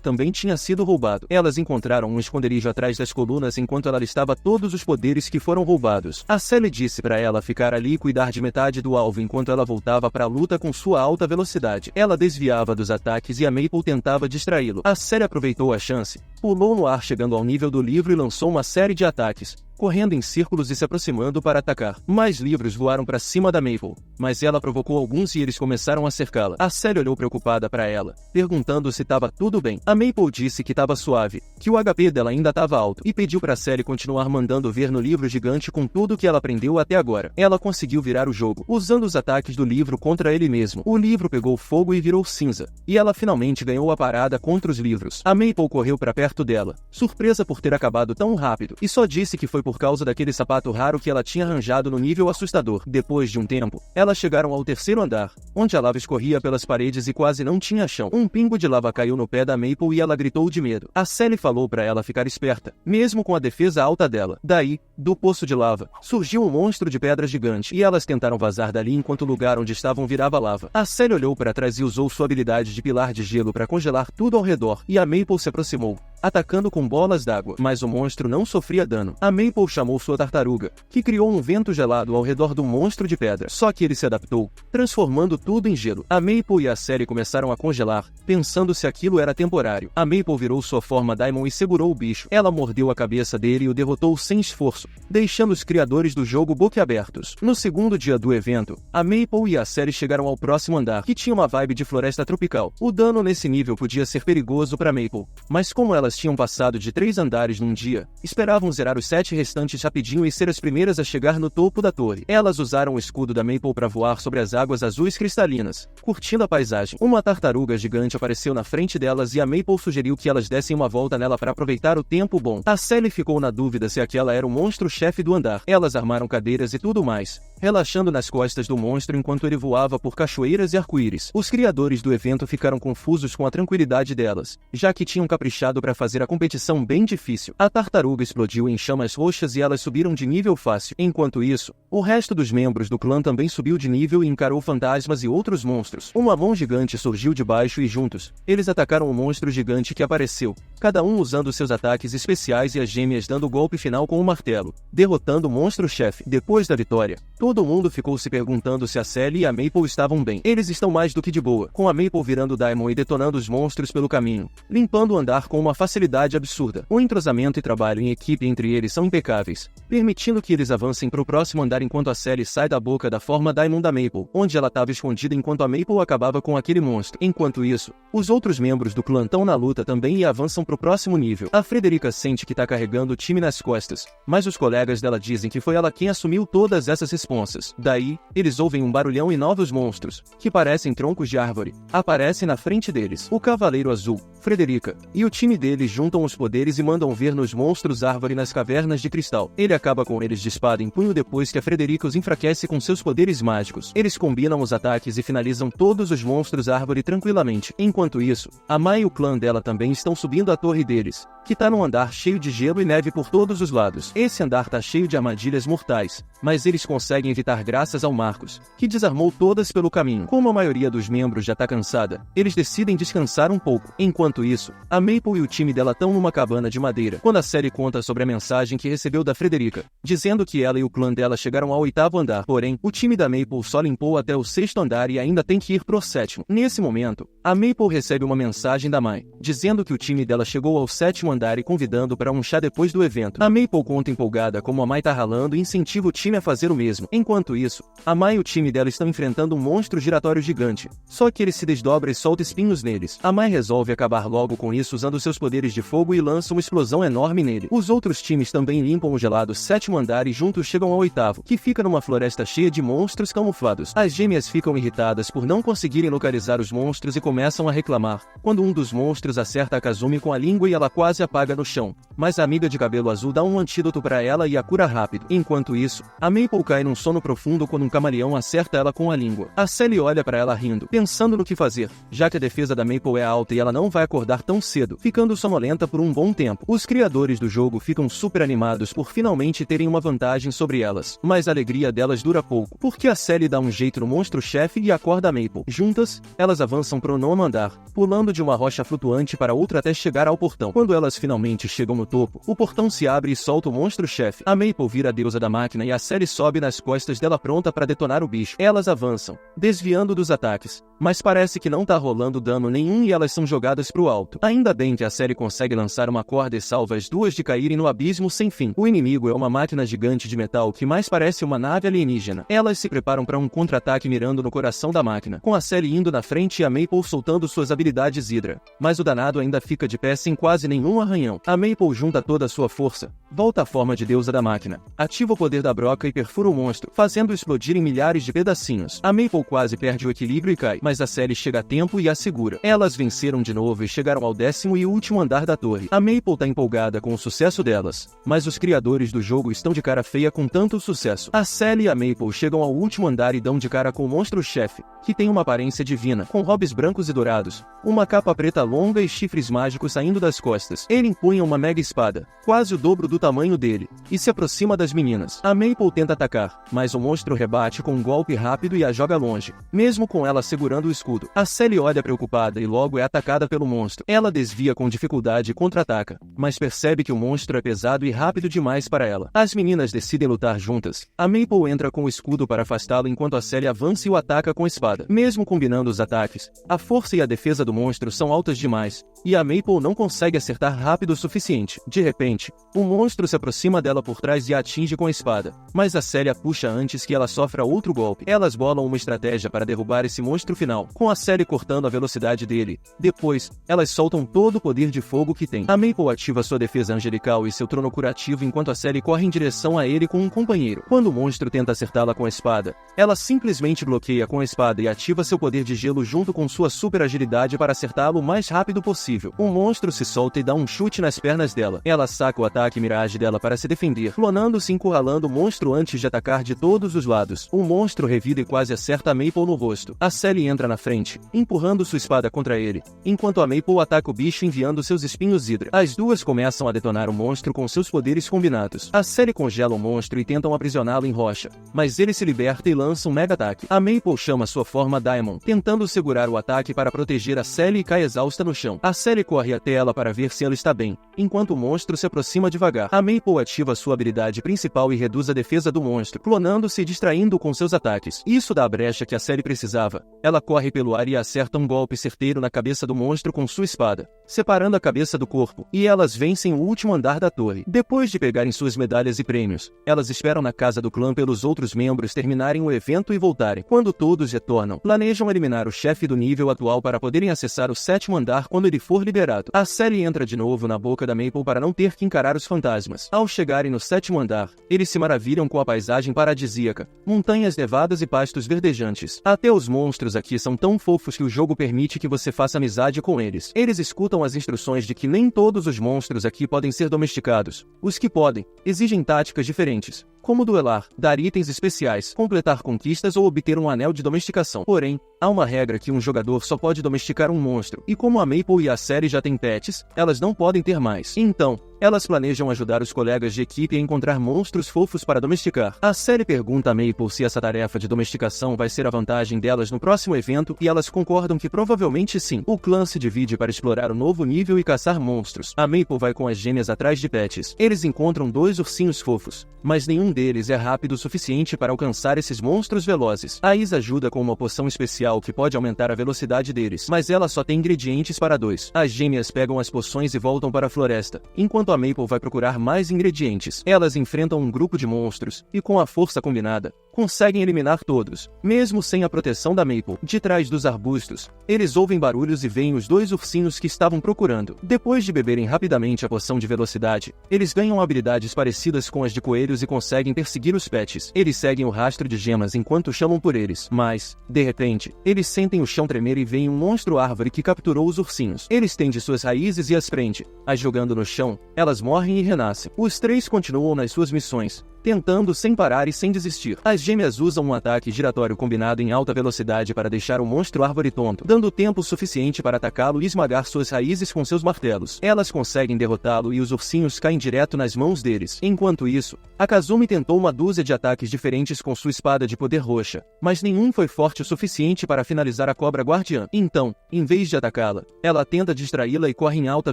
também tinha sido roubado. Elas encontraram um esconderijo atrás das colunas enquanto ela listava todos os poderes que foram roubados. A Sally disse para ela ficar ali e cuidar de metade do alvo enquanto ela voltava para a luta com sua alta velocidade. Ela desviava dos ataques e a Maple tentava distraí-lo. A Sally aproveitou a chance, pulou no ar chegando ao nível do livro e lançou uma série de ataques, correndo em círculos e se aproximando para atacar. Mais livros voaram para cima da Maple, mas ela provocou alguns e eles começaram a cercá-la. A Sally olhou preocupada para ela, perguntando se estava tudo bem. A Maple disse que estava suave, que o HP dela ainda estava alto, e pediu para Sally continuar mandando ver no livro gigante com tudo que ela aprendeu até agora. Ela conseguiu virar o jogo, usando os ataques do livro contra ele mesmo. O livro pegou fogo e virou cinza, e ela finalmente ganhou a parada contra os livros. A Maple correu para perto dela, surpresa por ter acabado tão rápido, e só disse que foi por causa daquele sapato raro que ela tinha arranjado no nível assustador. Depois de um tempo, elas chegaram ao terceiro andar, onde a lava escorria pelas paredes e quase não tinha chão. Um pingo de lava caiu no pé da Maple e ela gritou de medo. A Sally falou para ela ficar esperta, mesmo com a defesa alta dela. Daí, do poço de lava, surgiu um monstro de pedra gigante, e elas tentaram vazar dali enquanto o lugar onde estavam virava lava. A Sally olhou para trás e usou sua habilidade de pilar de gelo para congelar tudo ao redor, e a Maple se aproximou, atacando com bolas d'água, mas o monstro não sofria dano. A Maple chamou sua tartaruga, que criou um vento gelado ao redor do monstro de pedra, só que ele se adaptou, transformando tudo em gelo. A Maple e a Sally começaram a congelar, pensando se aquilo era temporário. A Maple virou sua forma Daimon e segurou o bicho. Ela mordeu a cabeça dele e o derrotou sem esforço, deixando os criadores do jogo boquiabertos. No segundo dia do evento, a Maple e a Sally chegaram ao próximo andar, que tinha uma vibe de floresta tropical. O dano nesse nível podia ser perigoso para Maple, mas como elas tinham passado de 3 andares num dia, esperavam zerar os 7 restantes rapidinho e ser as primeiras a chegar no topo da torre. Elas usaram o escudo da Maple para voar sobre as águas azuis cristalinas, curtindo a paisagem. Uma tartaruga gigante apareceu na frente delas e a Maple sugeriu que elas dessem uma volta nela para aproveitar o tempo bom. A Sally ficou na dúvida se aquela era o monstro-chefe do andar. Elas armaram cadeiras e tudo mais, relaxando nas costas do monstro enquanto ele voava por cachoeiras e arco-íris. Os criadores do evento ficaram confusos com a tranquilidade delas, já que tinham caprichado para fazer a competição bem difícil. A tartaruga explodiu em chamas roxas e elas subiram de nível fácil. Enquanto isso, o resto dos membros do clã também subiu de nível e encarou fantasmas e outros monstros. Uma mão gigante surgiu de baixo e juntos, eles atacaram o monstro gigante que apareceu, cada um usando seus ataques especiais e as gêmeas dando o golpe final com o martelo, derrotando o monstro-chefe. Depois da vitória, todo mundo ficou se perguntando se a Sally e a Maple estavam bem. Eles estão mais do que de boa, com a Maple virando Daimon e detonando os monstros pelo caminho, limpando o andar com uma facilidade absurda. O entrosamento e trabalho em equipe entre eles são impecáveis, permitindo que eles avancem para o próximo andar enquanto a Sally sai da boca da forma Daimon da Maple, onde ela estava escondida enquanto a Maple acabava com aquele monstro. Enquanto isso, os outros membros do clã estão na luta também e avançam para o próximo nível. A Frederica sente que está carregando o time nas costas, mas os colegas dela dizem que foi ela quem assumiu todas essas responsabilidades. respostas. Daí, eles ouvem um barulhão e novos monstros, que parecem troncos de árvore, aparecem na frente deles. O Cavaleiro Azul, Frederica, e o time deles juntam os poderes e mandam ver nos monstros árvore nas cavernas de cristal. Ele acaba com eles de espada em punho depois que a Frederica os enfraquece com seus poderes mágicos. Eles combinam os ataques e finalizam todos os monstros árvore tranquilamente. Enquanto isso, a Mai e o clã dela também estão subindo a torre deles, que tá num andar cheio de gelo e neve por todos os lados. Esse andar tá cheio de armadilhas mortais, mas eles conseguem evitar graças ao Marcos, que desarmou todas pelo caminho. Como a maioria dos membros já tá cansada, eles decidem descansar um pouco. Enquanto isso, a Maple e o time dela estão numa cabana de madeira, quando a série conta sobre a mensagem que recebeu da Frederica, dizendo que ela e o clã dela chegaram ao 8º andar. Porém, o time da Maple só limpou até o 6º andar e ainda tem que ir pro 7º. Nesse momento, a Maple recebe uma mensagem da Mai, dizendo que o time dela chegou ao 7º andar e convidando para um chá depois do evento. A Maple conta empolgada como a Mai tá ralando e incentiva o time a fazer o mesmo. Enquanto isso, a Mai e o time dela estão enfrentando um monstro giratório gigante, só que ele se desdobra e solta espinhos neles. A Mai resolve acabar logo com isso usando seus poderes de fogo e lança uma explosão enorme nele. Os outros times também limpam o gelado 7º andar e juntos chegam ao 8º, que fica numa floresta cheia de monstros camuflados. As gêmeas ficam irritadas por não conseguirem localizar os monstros e começam a reclamar, quando um dos monstros acerta a Kazumi com a língua e ela quase apaga no chão. Mas a amiga de cabelo azul dá um antídoto para ela e a cura rápido. Enquanto isso, a Maple cai num sono profundo quando um camaleão acerta ela com a língua. A Sally olha para ela rindo, pensando no que fazer, já que a defesa da Maple é alta e ela não vai acordar tão cedo, ficando sonolenta por um bom tempo. Os criadores do jogo ficam super animados por finalmente terem uma vantagem sobre elas, mas a alegria delas dura pouco, porque a Sally dá um jeito no monstro-chefe e acorda a Maple. Juntas, elas avançam pro 9º andar, pulando de uma rocha flutuante para outra até chegar ao portão. Quando elas finalmente chegam no topo, o portão se abre e solta o monstro-chefe. A Maple vira a deusa da máquina e a Sally sobe nas costas dela pronta para detonar o bicho. Elas avançam, desviando dos ataques, mas parece que não tá rolando dano nenhum e elas são jogadas pro alto. Ainda bem que a Sally consegue lançar uma corda e salva as duas de caírem no abismo sem fim. O inimigo é uma máquina gigante de metal que mais parece uma nave alienígena. Elas se preparam para um contra-ataque mirando no coração da máquina, com a Sally indo na frente e a Maple soltando suas habilidades Hydra. Mas o danado ainda fica de pé sem quase nenhum arranhão. A Maple junta toda a sua força, volta à forma de deusa da máquina, ativa o poder da broca e perfura o monstro, fazendo explodir em milhares de pedacinhos. A Maple quase perde o equilíbrio e cai, mas a Sally chega a tempo e a segura. Elas venceram de novo e chegaram ao 10º e último andar da torre. A Maple tá empolgada com o sucesso delas, mas os criadores do jogo estão de cara feia com tanto sucesso. A Sally e a Maple chegam ao último andar e dão de cara com o monstro-chefe, que tem uma aparência divina, com robes brancos e dourados, uma capa preta longa e chifres mágicos saindo das costas. Ele empunha uma mega espada, quase o dobro do tamanho dele, e se aproxima das meninas. A Maple tenta atacar, mas o monstro rebate com um golpe rápido e a joga longe, mesmo com ela segurando o escudo. A Sally olha preocupada e logo é atacada pelo monstro. Ela desvia com dificuldade e contra-ataca, mas percebe que o monstro é pesado e rápido demais para ela. As meninas decidem lutar juntas. A Maple entra com o escudo para afastá-lo enquanto a Sally avança e o ataca com a espada. Mesmo combinando os ataques, a força e a defesa do monstro são altas demais, e a Maple não consegue acertar rápido o suficiente. De repente, o monstro se aproxima dela por trás e a atinge com a espada, mas a Sally a puxa antes que ela sofra outro golpe. Elas bolam uma estratégia para derrubar esse monstro final, com a Sally cortando a velocidade dele. Depois, elas soltam todo o poder de fogo que tem. A Maple ativa sua defesa angelical e seu trono curativo enquanto a Sally corre em direção a ele com um companheiro. Quando o monstro tenta acertá-la com a espada, ela simplesmente bloqueia com a espada e ativa seu poder de gelo junto com sua super agilidade para acertá-lo o mais rápido possível. O monstro se solta e dá um chute nas pernas dela. Ela saca o ataque mirage dela para se defender, clonando-se e encurralando o monstro antes de atacar de todos os lados. O monstro revida e quase acerta a Maple no rosto. A Sally entra na frente, empurrando sua espada contra ele, enquanto a Maple ataca o bicho enviando seus espinhos Hydra. As duas começam a detonar o monstro com seus poderes combinados. A Sally congela o monstro e tentam aprisioná-lo em rocha, mas ele se liberta e lança um mega ataque. A Maple chama sua forma Diamond, tentando segurar o ataque para proteger a Sally e cai exausta no chão. A Sally corre até ela para ver se ela está bem, enquanto o monstro se aproxima devagar. A Maple ativa sua habilidade principal e reduz a defesa do monstro, clonando-se e distraindo com seus ataques. Isso dá a brecha que a Sally precisava. Ela corre pelo ar e acerta um golpe certeiro na cabeça do monstro com sua espada, separando a cabeça do corpo, e elas vencem o último andar da torre. Depois de pegarem suas medalhas e prêmios, elas esperam na casa do clã pelos outros membros terminarem o evento e voltarem. Quando todos retornam, planejam eliminar o chefe do nível atual para poderem acessar o 7º andar quando ele for liberado. A Sally entra de novo na boca da Maple Maple para não ter que encarar os fantasmas. Ao chegarem no 7º andar, eles se maravilham com a paisagem paradisíaca, montanhas nevadas e pastos verdejantes. Até os monstros aqui são tão fofos que o jogo permite que você faça amizade com eles. Eles escutam as instruções de que nem todos os monstros aqui podem ser domesticados. Os que podem, exigem táticas diferentes, como duelar, dar itens especiais, completar conquistas ou obter um anel de domesticação. Porém, há uma regra que um jogador só pode domesticar um monstro, e como a Maple e a série já têm pets, elas não podem ter mais. Então, elas planejam ajudar os colegas de equipe a encontrar monstros fofos para domesticar. A série pergunta a Maple se essa tarefa de domesticação vai ser a vantagem delas no próximo evento e elas concordam que provavelmente sim. O clã se divide para explorar o novo nível e caçar monstros. A Maple vai com as gêmeas atrás de pets. Eles encontram 2 ursinhos fofos, mas nenhum deles é rápido o suficiente para alcançar esses monstros velozes. A Is ajuda com uma poção especial que pode aumentar a velocidade deles, mas ela só tem ingredientes para 2. As gêmeas pegam as poções e voltam para a floresta, enquanto a Maple vai procurar mais ingredientes. Elas enfrentam um grupo de monstros, e com a força combinada, conseguem eliminar todos, mesmo sem a proteção da Maple. De trás dos arbustos, eles ouvem barulhos e veem os 2 ursinhos que estavam procurando. Depois de beberem rapidamente a poção de velocidade, eles ganham habilidades parecidas com as de coelhos e conseguem perseguir os pets. Eles seguem o rastro de gemas enquanto chamam por eles, mas, de repente, eles sentem o chão tremer e veem um monstro árvore que capturou os ursinhos. Ele estende suas raízes e as prende. As jogando no chão, elas morrem e renascem. Os 3 continuam nas suas missões, tentando sem parar e sem desistir. As gêmeas usam um ataque giratório combinado em alta velocidade para deixar o monstro árvore tonto, dando tempo suficiente para atacá-lo e esmagar suas raízes com seus martelos. Elas conseguem derrotá-lo e os ursinhos caem direto nas mãos deles. Enquanto isso, a Kazumi tentou uma dúzia de ataques diferentes com sua espada de poder roxa, mas nenhum foi forte o suficiente para finalizar a cobra guardiã. Então, em vez de atacá-la, ela tenta distraí-la e corre em alta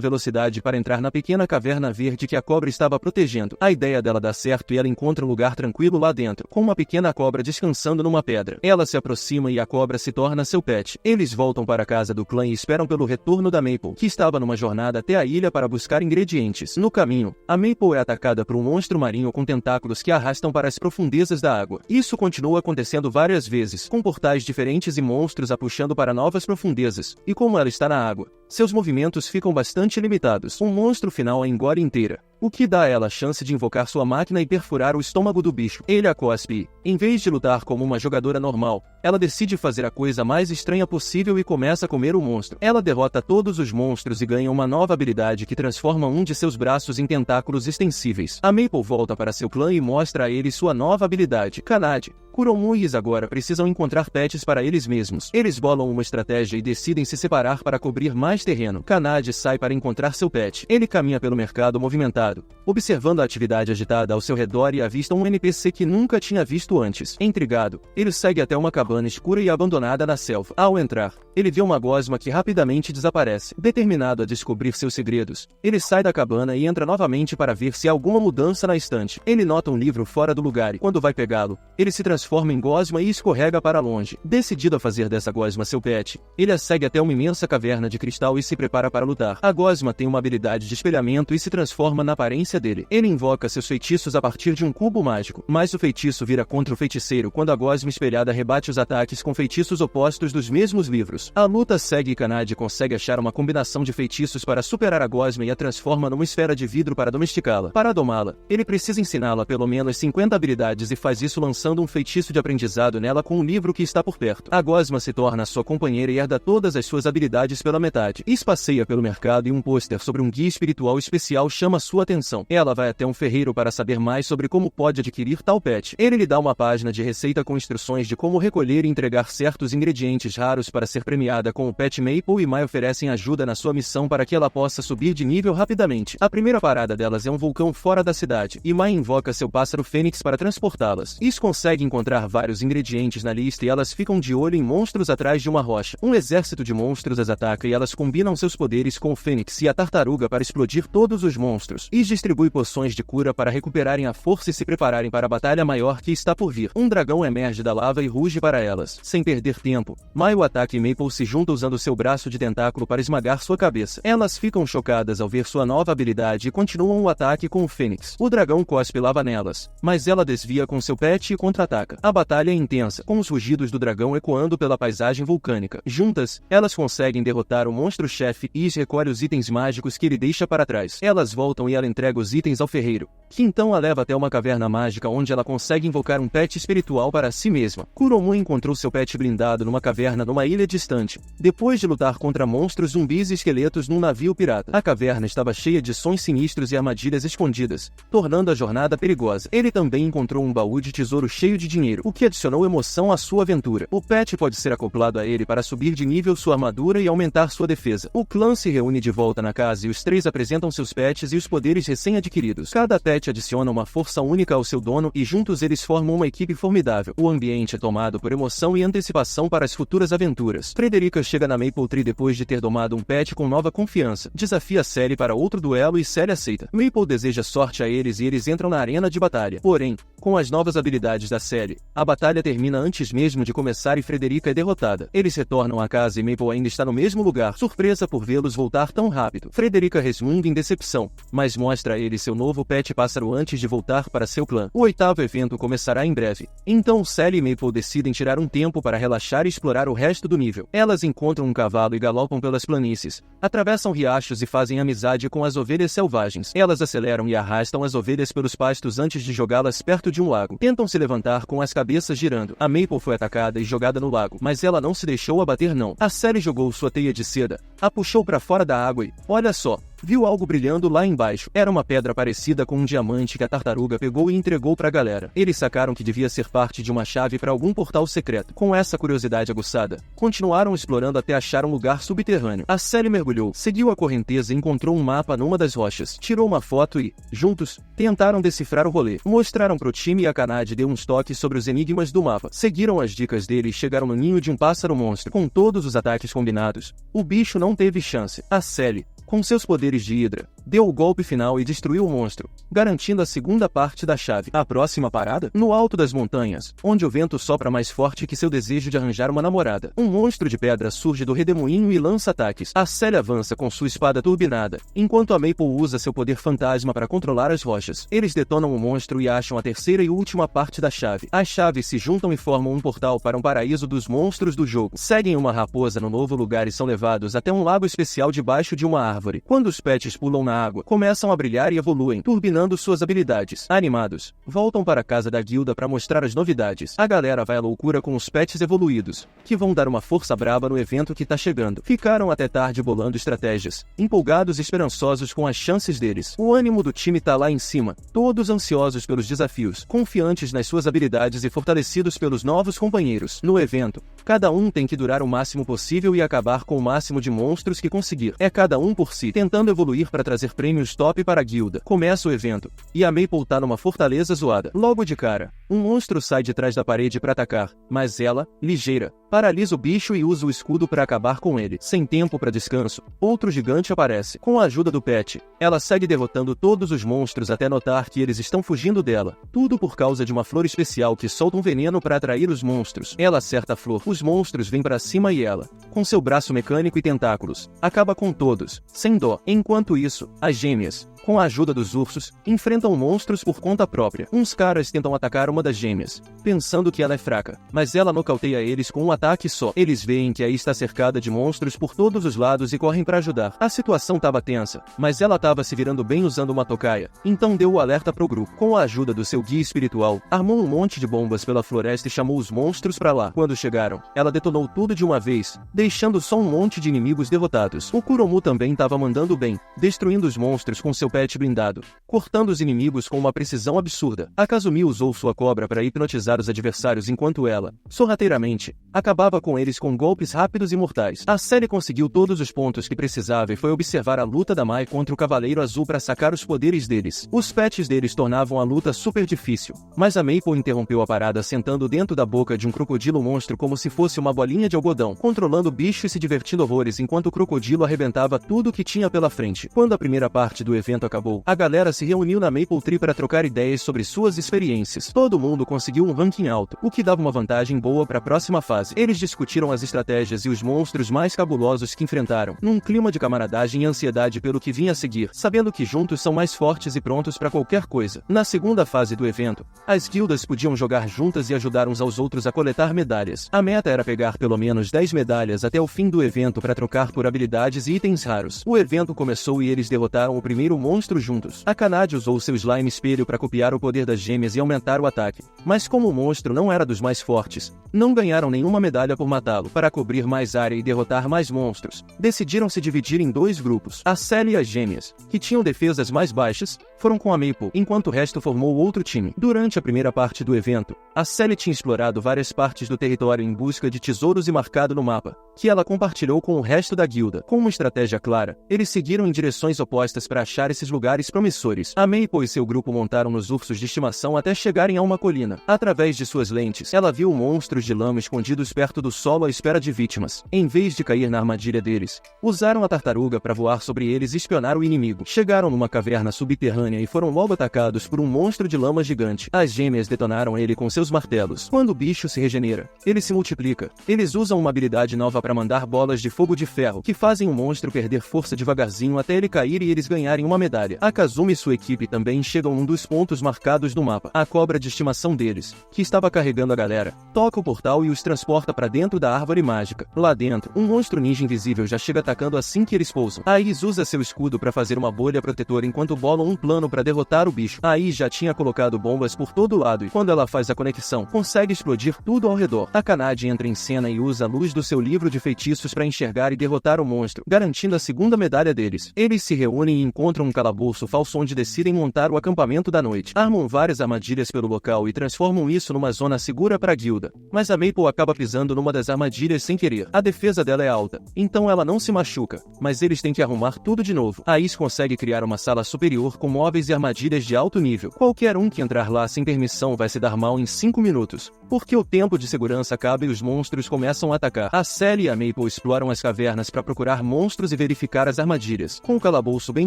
velocidade para entrar na pequena caverna verde que a cobra estava protegendo. A ideia dela dá certo e ela encontra um lugar tranquilo lá dentro, com uma pequena cobra descansando numa pedra. Ela se aproxima e a cobra se torna seu pet. Eles voltam para a casa do clã e esperam pelo retorno da Maple, que estava numa jornada até a ilha para buscar ingredientes. No caminho, a Maple é atacada por um monstro marinho com tentáculos que a arrastam para as profundezas da água. Isso continua acontecendo várias vezes, com portais diferentes e monstros a puxando para novas profundezas, e como ela está na água, seus movimentos ficam bastante limitados. Um monstro final a engole inteira, o que dá a ela a chance de invocar sua máquina e perfurar o estômago do bicho. Ele a cospe e, em vez de lutar como uma jogadora normal, ela decide fazer a coisa mais estranha possível e começa a comer o monstro. Ela derrota todos os monstros e ganha uma nova habilidade que transforma um de seus braços em tentáculos extensíveis. A Maple volta para seu clã e mostra a eles sua nova habilidade. Kanade, Kuromu e Is agora precisam encontrar pets para eles mesmos. Eles bolam uma estratégia e decidem se separar para cobrir mais terreno. Kanade sai para encontrar seu pet. Ele caminha pelo mercado movimentado, observando a atividade agitada ao seu redor e avista um NPC que nunca tinha visto antes. Intrigado, ele segue até uma cabana escura e abandonada na selva. Ao entrar, ele vê uma gosma que rapidamente desaparece. Determinado a descobrir seus segredos, ele sai da cabana e entra novamente para ver se há alguma mudança na estante. Ele nota um livro fora do lugar e, quando vai pegá-lo, ele se transforma em gosma e escorrega para longe. Decidido a fazer dessa gosma seu pet, ele a segue até uma imensa caverna de cristal e se prepara para lutar. A gosma tem uma habilidade de espelhamento e se transforma na aparência dele. Ele invoca seus feitiços a partir de um cubo mágico, mas o feitiço vira contra o feiticeiro quando a gosma espelhada rebate os ataques com feitiços opostos dos mesmos livros. A luta segue e Kanade consegue achar uma combinação de feitiços para superar a gosma e a transforma numa esfera de vidro para domesticá-la. Para domá-la, ele precisa ensiná-la pelo menos 50 habilidades e faz isso lançando um feitiço de aprendizado nela com um livro que está por perto. A gosma se torna sua companheira e herda todas as suas habilidades pela metade. Is passeia pelo mercado e um pôster sobre um guia espiritual especial chama sua atenção. Ela vai até um ferreiro para saber mais sobre como pode adquirir tal pet. Ele lhe dá uma página de receita com instruções de como recolher e entregar certos ingredientes raros para ser premiada com o pet. Maple e Mai oferecem ajuda na sua missão para que ela possa subir de nível rapidamente. A primeira parada delas é um vulcão fora da cidade, e Mai invoca seu pássaro Fênix para transportá-las. Is consegue encontrar vários ingredientes na lista e elas ficam de olho em monstros atrás de uma rocha. Um exército de monstros as ataca e elas combinam seus poderes com o Fênix e a tartaruga para explodir todos os monstros. Is distribui poções de cura para recuperarem a força e se prepararem para a batalha maior que está por vir. Um dragão emerge da lava e ruge para elas. Sem perder tempo, Mai o ataca e Maple se junta usando seu braço de tentáculo para esmagar sua cabeça. Elas ficam chocadas ao ver sua nova habilidade e continuam o ataque com o Fênix. O dragão cospe lava nelas, mas ela desvia com seu pet e contra-ataca. ataca. A batalha é intensa, com os rugidos do dragão ecoando pela paisagem vulcânica. Juntas, elas conseguem derrotar o monstro-chefe e Is recolhe os itens mágicos que ele deixa para trás. Elas voltam e ela entrega os itens ao ferreiro, que então a leva até uma caverna mágica onde ela consegue invocar um pet espiritual para si mesma. Kuromu encontrou seu pet blindado numa caverna numa ilha distante, depois de lutar contra monstros, zumbis e esqueletos num navio pirata. A caverna estava cheia de sons sinistros e armadilhas escondidas, tornando a jornada perigosa. Ele também encontrou um baú de tesouro cheio de dinheiro, o que adicionou emoção à sua aventura. O pet pode ser acoplado a ele para subir de nível sua armadura e aumentar sua defesa. O clã se reúne de volta na casa e os três apresentam seus pets e os poderes recém-adquiridos. Cada pet adiciona uma força única ao seu dono e juntos eles formam uma equipe formidável. O ambiente é tomado por emoção e antecipação para as futuras aventuras. Frederica chega na Maple Tree depois de ter domado um pet com nova confiança. Desafia Sally para outro duelo e Sally aceita. Maple deseja sorte a eles e eles entram na arena de batalha. Porém, com as novas habilidades da Sally, a batalha termina antes mesmo de começar e Frederica é derrotada. Eles retornam à casa e Maple ainda está no mesmo lugar, surpresa por vê-los voltar tão rápido. Frederica resmunga em decepção, mas mostra a ele seu novo pet pássaro antes de voltar para seu clã. O 8º evento começará em breve. Então Sally e Maple decidem tirar um tempo para relaxar e explorar o resto do nível. Elas encontram um cavalo e galopam pelas planícies, atravessam riachos e fazem amizade com as ovelhas selvagens. Elas aceleram e arrastam as ovelhas pelos pastos antes de jogá-las perto de um lago. Tentam se levantar com as cabeças girando. A Maple foi atacada e jogada no lago, mas ela não se deixou abater não. A Sally jogou sua teia de seda, a puxou para fora da água e, olha só, viu algo brilhando lá embaixo. Era uma pedra parecida com um diamante que a tartaruga pegou e entregou para a galera. Eles sacaram que devia ser parte de uma chave para algum portal secreto. Com essa curiosidade aguçada, continuaram explorando até achar um lugar subterrâneo. A Sally mergulhou, seguiu a correnteza e encontrou um mapa numa das rochas. Tirou uma foto e, juntos, tentaram decifrar o rolê. Mostraram pro time e a Kanade deu uns toques sobre os enigmas do mapa. Seguiram as dicas dele e chegaram no ninho de um pássaro monstro. Com todos os ataques combinados, o bicho não teve chance. A Sally, com seus poderes de Hidra, deu o golpe final e destruiu o monstro, garantindo a segunda parte da chave. A próxima parada? No alto das montanhas, onde o vento sopra mais forte que seu desejo de arranjar uma namorada. Um monstro de pedra surge do redemoinho e lança ataques. A Sally avança com sua espada turbinada, enquanto a Maple usa seu poder fantasma para controlar as rochas. Eles detonam o monstro e acham a terceira e última parte da chave. As chaves se juntam e formam um portal para um paraíso dos monstros do jogo. Seguem uma raposa no novo lugar e são levados até um lago especial debaixo de uma árvore. Quando os pets pulam na água, começam a brilhar e evoluem, turbinando suas habilidades. Animados, voltam para a casa da guilda para mostrar as novidades. A galera vai à loucura com os pets evoluídos, que vão dar uma força braba no evento que tá chegando. Ficaram até tarde bolando estratégias, empolgados e esperançosos com as chances deles. O ânimo do time tá lá em cima, todos ansiosos pelos desafios, confiantes nas suas habilidades e fortalecidos pelos novos companheiros. No evento, cada um tem que durar o máximo possível e acabar com o máximo de monstros que conseguir. É cada um por si, tentando evoluir para trazer prêmios top para a guilda. Começa o evento, e a Maple tá numa fortaleza zoada. Logo de cara, um monstro sai de trás da parede para atacar, mas ela, ligeira, paralisa o bicho e usa o escudo para acabar com ele. Sem tempo para descanso, outro gigante aparece. Com a ajuda do pet, ela segue derrotando todos os monstros até notar que eles estão fugindo dela. Tudo por causa de uma flor especial que solta um veneno para atrair os monstros. Ela acerta a flor, os monstros vêm para cima e ela, com seu braço mecânico e tentáculos, acaba com todos, sem dó. Enquanto isso, as gêmeas, com a ajuda dos ursos, enfrentam monstros por conta própria. Uns caras tentam atacar uma das gêmeas, pensando que ela é fraca, mas ela nocauteia eles com um ataque só. Eles veem que aí está cercada de monstros por todos os lados e correm para ajudar. A situação tava tensa, mas ela tava se virando bem usando uma tocaia, então deu o alerta pro grupo. Com a ajuda do seu guia espiritual, armou um monte de bombas pela floresta e chamou os monstros pra lá. Quando chegaram, ela detonou tudo de uma vez, deixando só um monte de inimigos derrotados. O Kuromu também tava mandando bem, destruindo os monstros com seu pet blindado, cortando os inimigos com uma precisão absurda. A Kazumi usou sua cobra para hipnotizar os adversários enquanto ela, sorrateiramente, acabava com eles com golpes rápidos e mortais. A Sally conseguiu todos os pontos que precisava e foi observar a luta da Mai contra o Cavaleiro Azul para sacar os poderes deles. Os pets deles tornavam a luta super difícil, mas a Maple interrompeu a parada sentando dentro da boca de um crocodilo monstro como se fosse uma bolinha de algodão, controlando o bicho e se divertindo horrores enquanto o crocodilo arrebentava tudo que tinha pela frente. Quando a primeira parte do evento evento acabou, a galera se reuniu na Maple Tree para trocar ideias sobre suas experiências. Todo mundo conseguiu um ranking alto, o que dava uma vantagem boa para a próxima fase. Eles discutiram as estratégias e os monstros mais cabulosos que enfrentaram, num clima de camaradagem e ansiedade pelo que vinha a seguir, sabendo que juntos são mais fortes e prontos para qualquer coisa. Na segunda fase do evento, as guildas podiam jogar juntas e ajudar uns aos outros a coletar medalhas. A meta era pegar pelo menos 10 medalhas até o fim do evento para trocar por habilidades e itens raros. O evento começou e eles derrotaram o primeiro monstro juntos. A Kanade usou seu slime espelho para copiar o poder das gêmeas e aumentar o ataque. Mas como o monstro não era dos mais fortes, não ganharam nenhuma medalha por matá-lo. Para cobrir mais área e derrotar mais monstros, decidiram se dividir em dois grupos. A Sally e as gêmeas, que tinham defesas mais baixas, foram com a Maple, enquanto o resto formou outro time. Durante a primeira parte do evento, a Sally tinha explorado várias partes do território em busca de tesouros e marcado no mapa, que ela compartilhou com o resto da guilda. Com uma estratégia clara, eles seguiram em direções opostas para achar esses lugares promissores. A Maple e seu grupo montaram nos ursos de estimação até chegarem a uma colina. Através de suas lentes, ela viu monstros de lama escondidos perto do solo à espera de vítimas. Em vez de cair na armadilha deles, usaram a tartaruga para voar sobre eles e espionar o inimigo. Chegaram numa caverna subterrânea e foram logo atacados por um monstro de lama gigante. As gêmeas detonaram ele com seus martelos. Quando o bicho se regenera, ele se multiplica. Eles usam uma habilidade nova para mandar bolas de fogo de ferro, que fazem o monstro perder força devagarzinho até ele cair e eles ganharem uma medalha. A Kazuma e sua equipe também chegam num dos pontos marcados no mapa. A cobra de estimação deles, que estava carregando a galera, toca o portal e os transporta para dentro da árvore mágica. Lá dentro, um monstro ninja invisível já chega atacando assim que eles pousam. A Is usa seu escudo para fazer uma bolha protetora enquanto bolam um plano para derrotar o bicho. A Is já tinha colocado bombas por todo lado e quando ela faz a conexão, consegue explodir tudo ao redor. A Kanade entra em cena e usa a luz do seu livro de feitiços para enxergar e derrotar o monstro, garantindo a segunda medalha deles. Eles se reúnem e encontram um calabouço falso onde decidem montar o acampamento da noite. Armam várias armadilhas pelo local e transformam isso numa zona segura para a guilda. Mas a Maple acaba pisando numa das armadilhas sem querer. A defesa dela é alta, então ela não se machuca, mas eles têm que arrumar tudo de novo. A Is consegue criar uma sala superior com móveis e armadilhas de alto nível. Qualquer um que entrar lá sem permissão vai se dar mal em 5 minutos, porque o tempo de segurança acaba e os monstros começam a atacar. A Sally e a Maple exploram as cavernas para procurar monstros e verificar as armadilhas. Com o calabouço bem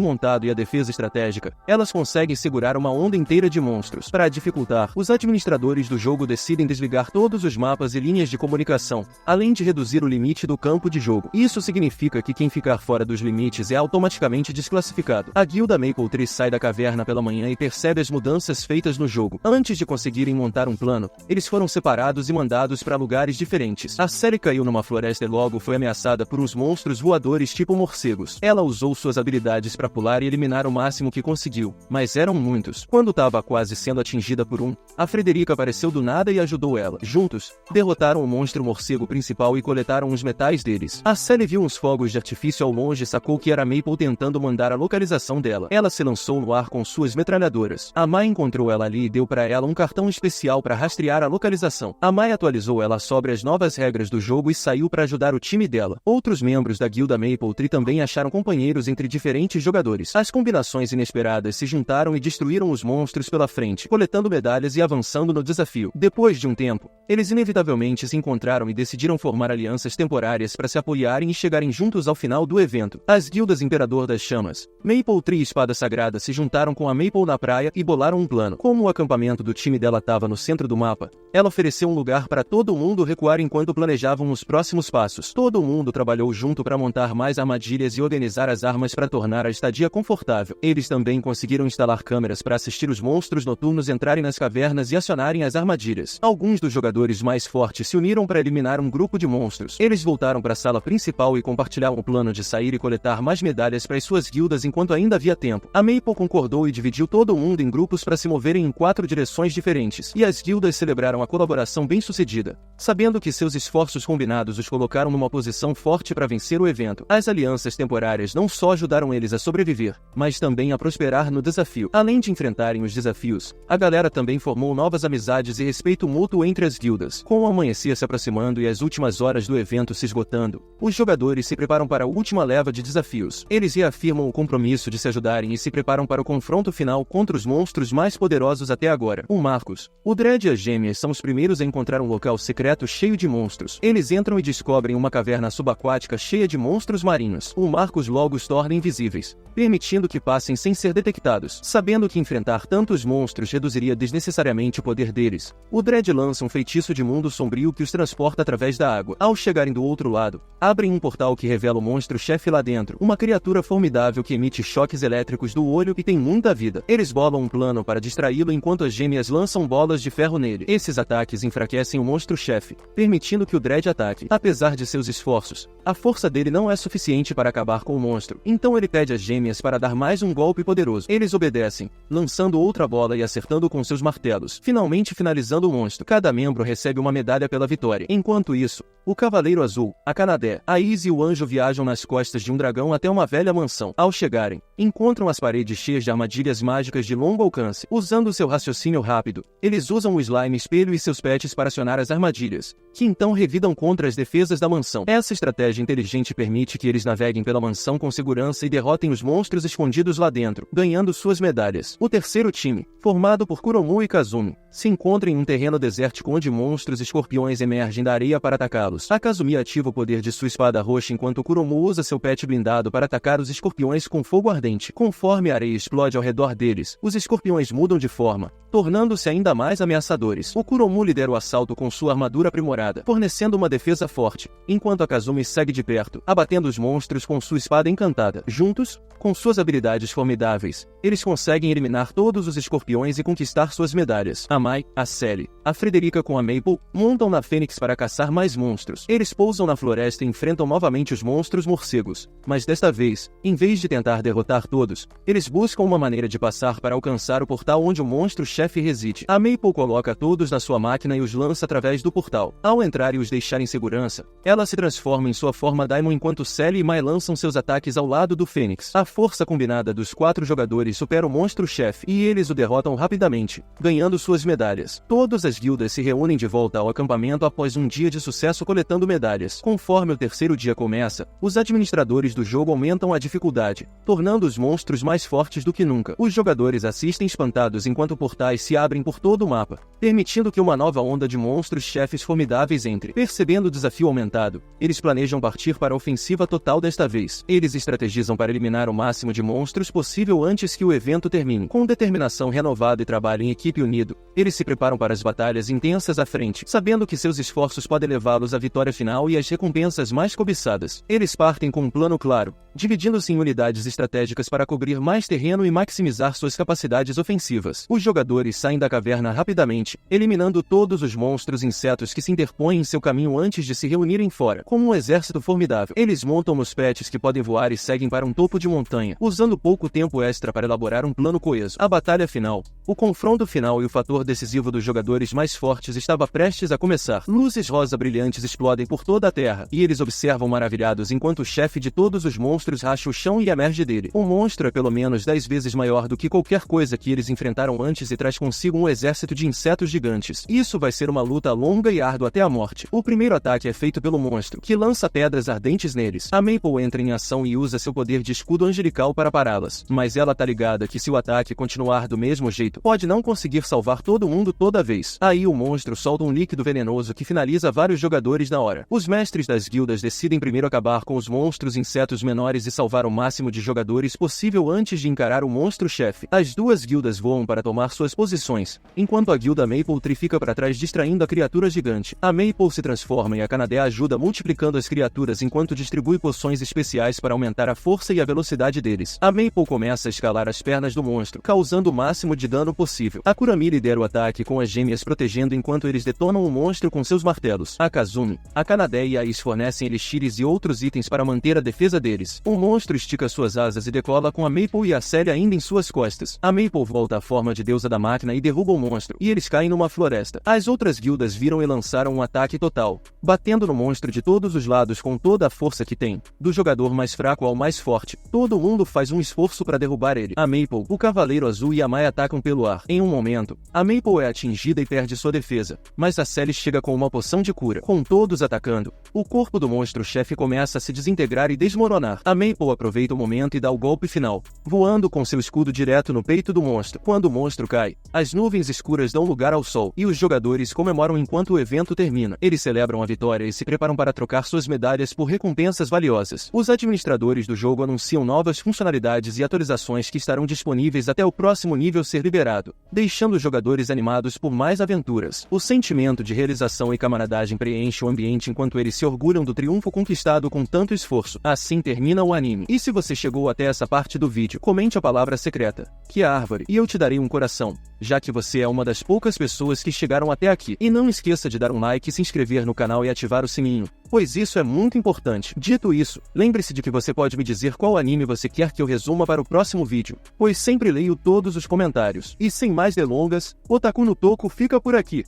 montado e a defesa estratégica, elas conseguem segurar uma onda inteira de monstros. Para dificultar, os administradores do jogo decidem desligar todos os mapas e linhas de comunicação, além de reduzir o limite do campo de jogo. Isso significa que quem ficar fora dos limites é automaticamente desclassificado. A guilda Maple Tree sai da caverna pela manhã e percebe as mudanças feitas no jogo. Antes de conseguirem montar um plano, eles foram separados e mandados para lugares diferentes. A Sally caiu numa floresta e logo foi ameaçada por uns monstros voadores tipo morcegos. Ela usou suas habilidades para pular e eliminar o máximo que conseguiu, mas eram muitos. Quando estava quase sendo atingida por um, a Frederica apareceu do nada e ajudou ela. Juntos, derrotaram o monstro morcego principal e coletaram os metais deles. A Sally viu uns fogos de artifício ao longe e sacou que era Maple tentando mandar a localização dela. Ela se lançou no ar com suas metralhadoras. A Mai encontrou ela ali e deu para ela um cartão especial para rastrear a localização. A Mai atualizou ela sobre as novas regras do jogo e saiu para ajudar o time dela. Outros membros da guilda Maple Tree também acharam companheiros entre diferentes jogadores. As combinações inesperadas se juntaram e destruíram os monstros pela frente, coletando medalhas e avançando no desafio. Depois de um tempo, eles inevitavelmente se encontraram e decidiram formar alianças temporárias para se apoiarem e chegarem juntos ao final do evento. As guildas Imperador das Chamas, Maple Tree e Espada Sagrada se juntaram com a Maple na praia e bolaram um plano. Como o acampamento do time dela estava no centro do mapa, ela ofereceu um lugar para todo mundo recuar enquanto planejavam os próximos passos. Todo mundo trabalhou junto para montar mais armadilhas e organizar as armas para tornar a estadia confortável. Eles também conseguiram instalar câmeras para assistir os monstros noturnos entrarem nas cavernas e acionarem as armadilhas. Alguns dos jogadores mais fortes se uniram para eliminar um grupo de monstros. Eles voltaram para a sala principal e compartilharam o plano de sair e coletar mais medalhas para as suas guildas enquanto ainda havia tempo. A Maple concordou e dividiu todo mundo em grupos para se moverem em 4 direções diferentes, e as guildas celebraram a colaboração bem-sucedida, sabendo que seus esforços combinados os colocaram numa posição forte para vencer o evento. As alianças temporárias não só ajudaram eles a sobreviver, mas também a prosperar no desafio. Além de enfrentarem os desafios, a galera também formou novas amizades e respeito mútuo entre as guildas. Com o amanhecer se aproximando e as últimas horas do evento se esgotando, os jogadores se preparam para a última leva de desafios. Eles reafirmam o compromisso de se ajudarem e se preparam para o confronto final contra os monstros mais poderosos até agora. O Marcos, o Dredd e as gêmeas são os primeiros a encontrar um local secreto cheio de monstros. Eles entram e descobrem uma caverna subaquática cheia de monstros marinhos. O Marcos logo os torna invisíveis, permitindo que passem sem ser detectados. Sabendo que enfrentar tantos monstros reduziria desnecessariamente o poder deles, o Dredd lança um feitiço de mundo sombrio que os transporta através da água. Ao chegarem do outro lado, abrem um portal que revela o monstro-chefe lá dentro, uma criatura formidável que emite choques elétricos do olho e tem muita vida. Eles bolam um plano para distraí-lo enquanto as gêmeas lançam bolas de ferro nele. Esses ataques enfraquecem o monstro-chefe, permitindo que o Dredd ataque. Apesar de seus esforços, a força dele não é suficiente para acabar com o monstro, então ele pede às gêmeas para dar mais um golpe poderoso. Eles obedecem, lançando outra bola e acertando com seus martelos, finalmente finalizando o monstro. Cada membro recebe uma medalha pela vitória. Enquanto isso, o Cavaleiro Azul, a Kanade, a Izzy e o Anjo viajam nas costas de um dragão até uma velha mansão. Ao chegarem, encontram as paredes cheias de armadilhas mágicas de longo alcance. Usando seu raciocínio rápido, eles usam o Slime Espelho e seus pets para acionar as armadilhas, que então revidam contra as defesas da mansão. Essa estratégia inteligente permite que eles naveguem pela mansão com segurança e derrotem os monstros escondidos lá dentro, ganhando suas medalhas. O terceiro time, formado por Kuromu e Kazumi, se encontra em um terreno desértico onde monstros escorpiões emergem da areia para atacá-los. A Kazumi ativa o poder de sua espada roxa enquanto Kuromu usa seu pet blindado para atacar os escorpiões com fogo ardente. Conforme a areia explode ao redor deles, os escorpiões mudam de forma, tornando-se ainda mais ameaçadores. O Kuromu lidera o assalto com sua armadura aprimorada, fornecendo uma defesa forte, enquanto a Kazumi segue de perto, abatendo os monstros com sua espada encantada. Juntos, com suas habilidades formidáveis, eles conseguem eliminar todos os escorpiões e conquistar suas medalhas. A Mai, a Sally, a Frederica com a Maple montam na Fênix para caçar mais monstros. Eles pousam na floresta e enfrentam novamente os monstros morcegos, mas desta vez, em vez de tentar derrotar todos, eles buscam uma maneira de passar para alcançar o portal onde o monstro-chefe reside. A Maple coloca todos na sua máquina e os lança através do portal. Ao entrar e os deixar em segurança, ela se transforma em sua forma Daimon enquanto Sally e Mai lançam seus ataques ao lado do Fênix. A força combinada dos 4 jogadores supera o monstro-chefe e eles o derrotam rapidamente, ganhando suas medalhas. Todas as guildas se reúnem de volta ao acampamento após um dia de sucesso coletando medalhas. Conforme o terceiro dia começa, os administradores do jogo aumentam a dificuldade, tornando os monstros mais fortes do que nunca. Os jogadores assistem espantados enquanto portais se abrem por todo o mapa, permitindo que uma nova onda de monstros-chefes formidáveis entre. Percebendo o desafio aumentado, eles planejam partir para a ofensiva total desta vez. Eles estrategizam para eliminar o máximo de monstros possível antes que o evento termine. Com determinação renovada e trabalho em equipe unido, eles se preparam para as batalhas intensas à frente, sabendo que seus esforços podem levá-los à vitória final e às recompensas mais cobiçadas. Eles partem com um plano claro, dividindo-se em unidades estratégicas para cobrir mais terreno e maximizar suas capacidades ofensivas. Os jogadores saem da caverna rapidamente, eliminando todos os monstros e insetos que se interpõem em seu caminho antes de se reunirem fora. Como um exército formidável, eles montam nos pets que podem voar e seguem para um topo de montanha, usando pouco tempo extra para elaborar um plano coeso. A batalha final, o confronto final e o fator decisivo dos jogadores mais fortes estava prestes a começar. Luzes rosa brilhantes explodem por toda a Terra, e eles observam maravilhados enquanto o chefe de todos os monstros racha o chão e emerge dele. O monstro é pelo menos 10 vezes maior do que qualquer coisa que eles enfrentaram antes e traz consigo um exército de insetos gigantes. Isso vai ser uma luta longa e árdua até a morte. O primeiro ataque é feito pelo monstro, que lança pedras ardentes neles. A Maple entra em ação e usa seu poder de escudo angelical para pará-las, mas ela tá ligada que se o ataque continuar do mesmo jeito, pode não conseguir salvar todo mundo toda vez. Aí o monstro solta um líquido venenoso que finaliza vários jogadores na hora. Os mestres das guildas decidem primeiro acabar com os monstros insetos menores e salvar o máximo de jogadores possível antes de encarar o monstro-chefe. As duas guildas voam para tomar suas posições, enquanto a guilda Maple fica para trás distraindo a criatura gigante. A Maple se transforma e a Kanade ajuda multiplicando as criaturas enquanto distribui poções especiais para aumentar a força e a velocidade deles. A Maple começa a escalar as pernas do monstro, causando o máximo de dano possível. A Kurami lidera o ataque com as gêmeas protegendo enquanto eles detonam o monstro com seus martelos. A Kazumi, a Kanade e a Is fornecem elixires e outros itens para manter a defesa deles. O monstro estica suas asas e decola com a Maple e a Sally ainda em suas costas. A Maple volta à forma de deusa da máquina e derruba o monstro, e eles caem numa floresta. As outras guildas viram e lançaram um ataque total, batendo no monstro de todos os lados com toda a força que tem, do jogador mais fraco ao mais forte. Todo mundo faz um esforço para derrubar ele. A Maple, o Cavaleiro Azul e a Mai atacam pelo ar. Em um momento, a Maple é atingida e perde sua defesa, mas a Sally chega com uma poção de cura. Com todos atacando, o corpo do monstro-chefe começa a se desintegrar e desmoronar. A Maple aproveita o momento e dá o golpe final, voando com seu escudo direto no peito do monstro. Quando o monstro cai, As nuvens escuras dão lugar ao sol, e os jogadores comemoram enquanto o evento termina. Eles celebram a vitória e se preparam para trocar suas medalhas por recompensas valiosas. Os administradores do jogo anunciam novas funcionalidades e atualizações que estarão disponíveis até o próximo nível ser liberado, deixando os jogadores animados por mais aventuras. O sentimento de realização e camaradagem preenche o ambiente enquanto eles se orgulham do triunfo conquistado com tanto esforço. Assim termina o anime. E se você chegou até essa parte do vídeo, comente a palavra secreta, que é árvore, e eu te darei um coração, já que você é uma das poucas pessoas que chegaram até aqui. E não esqueça de dar um like, se inscrever no canal e ativar o sininho, pois isso é muito importante. Dito isso, lembre-se de que você pode me dizer qual anime você quer que eu resuma para o próximo vídeo, pois sempre leio todos os comentários. E sem mais delongas, Otaku no Toco fica por aqui.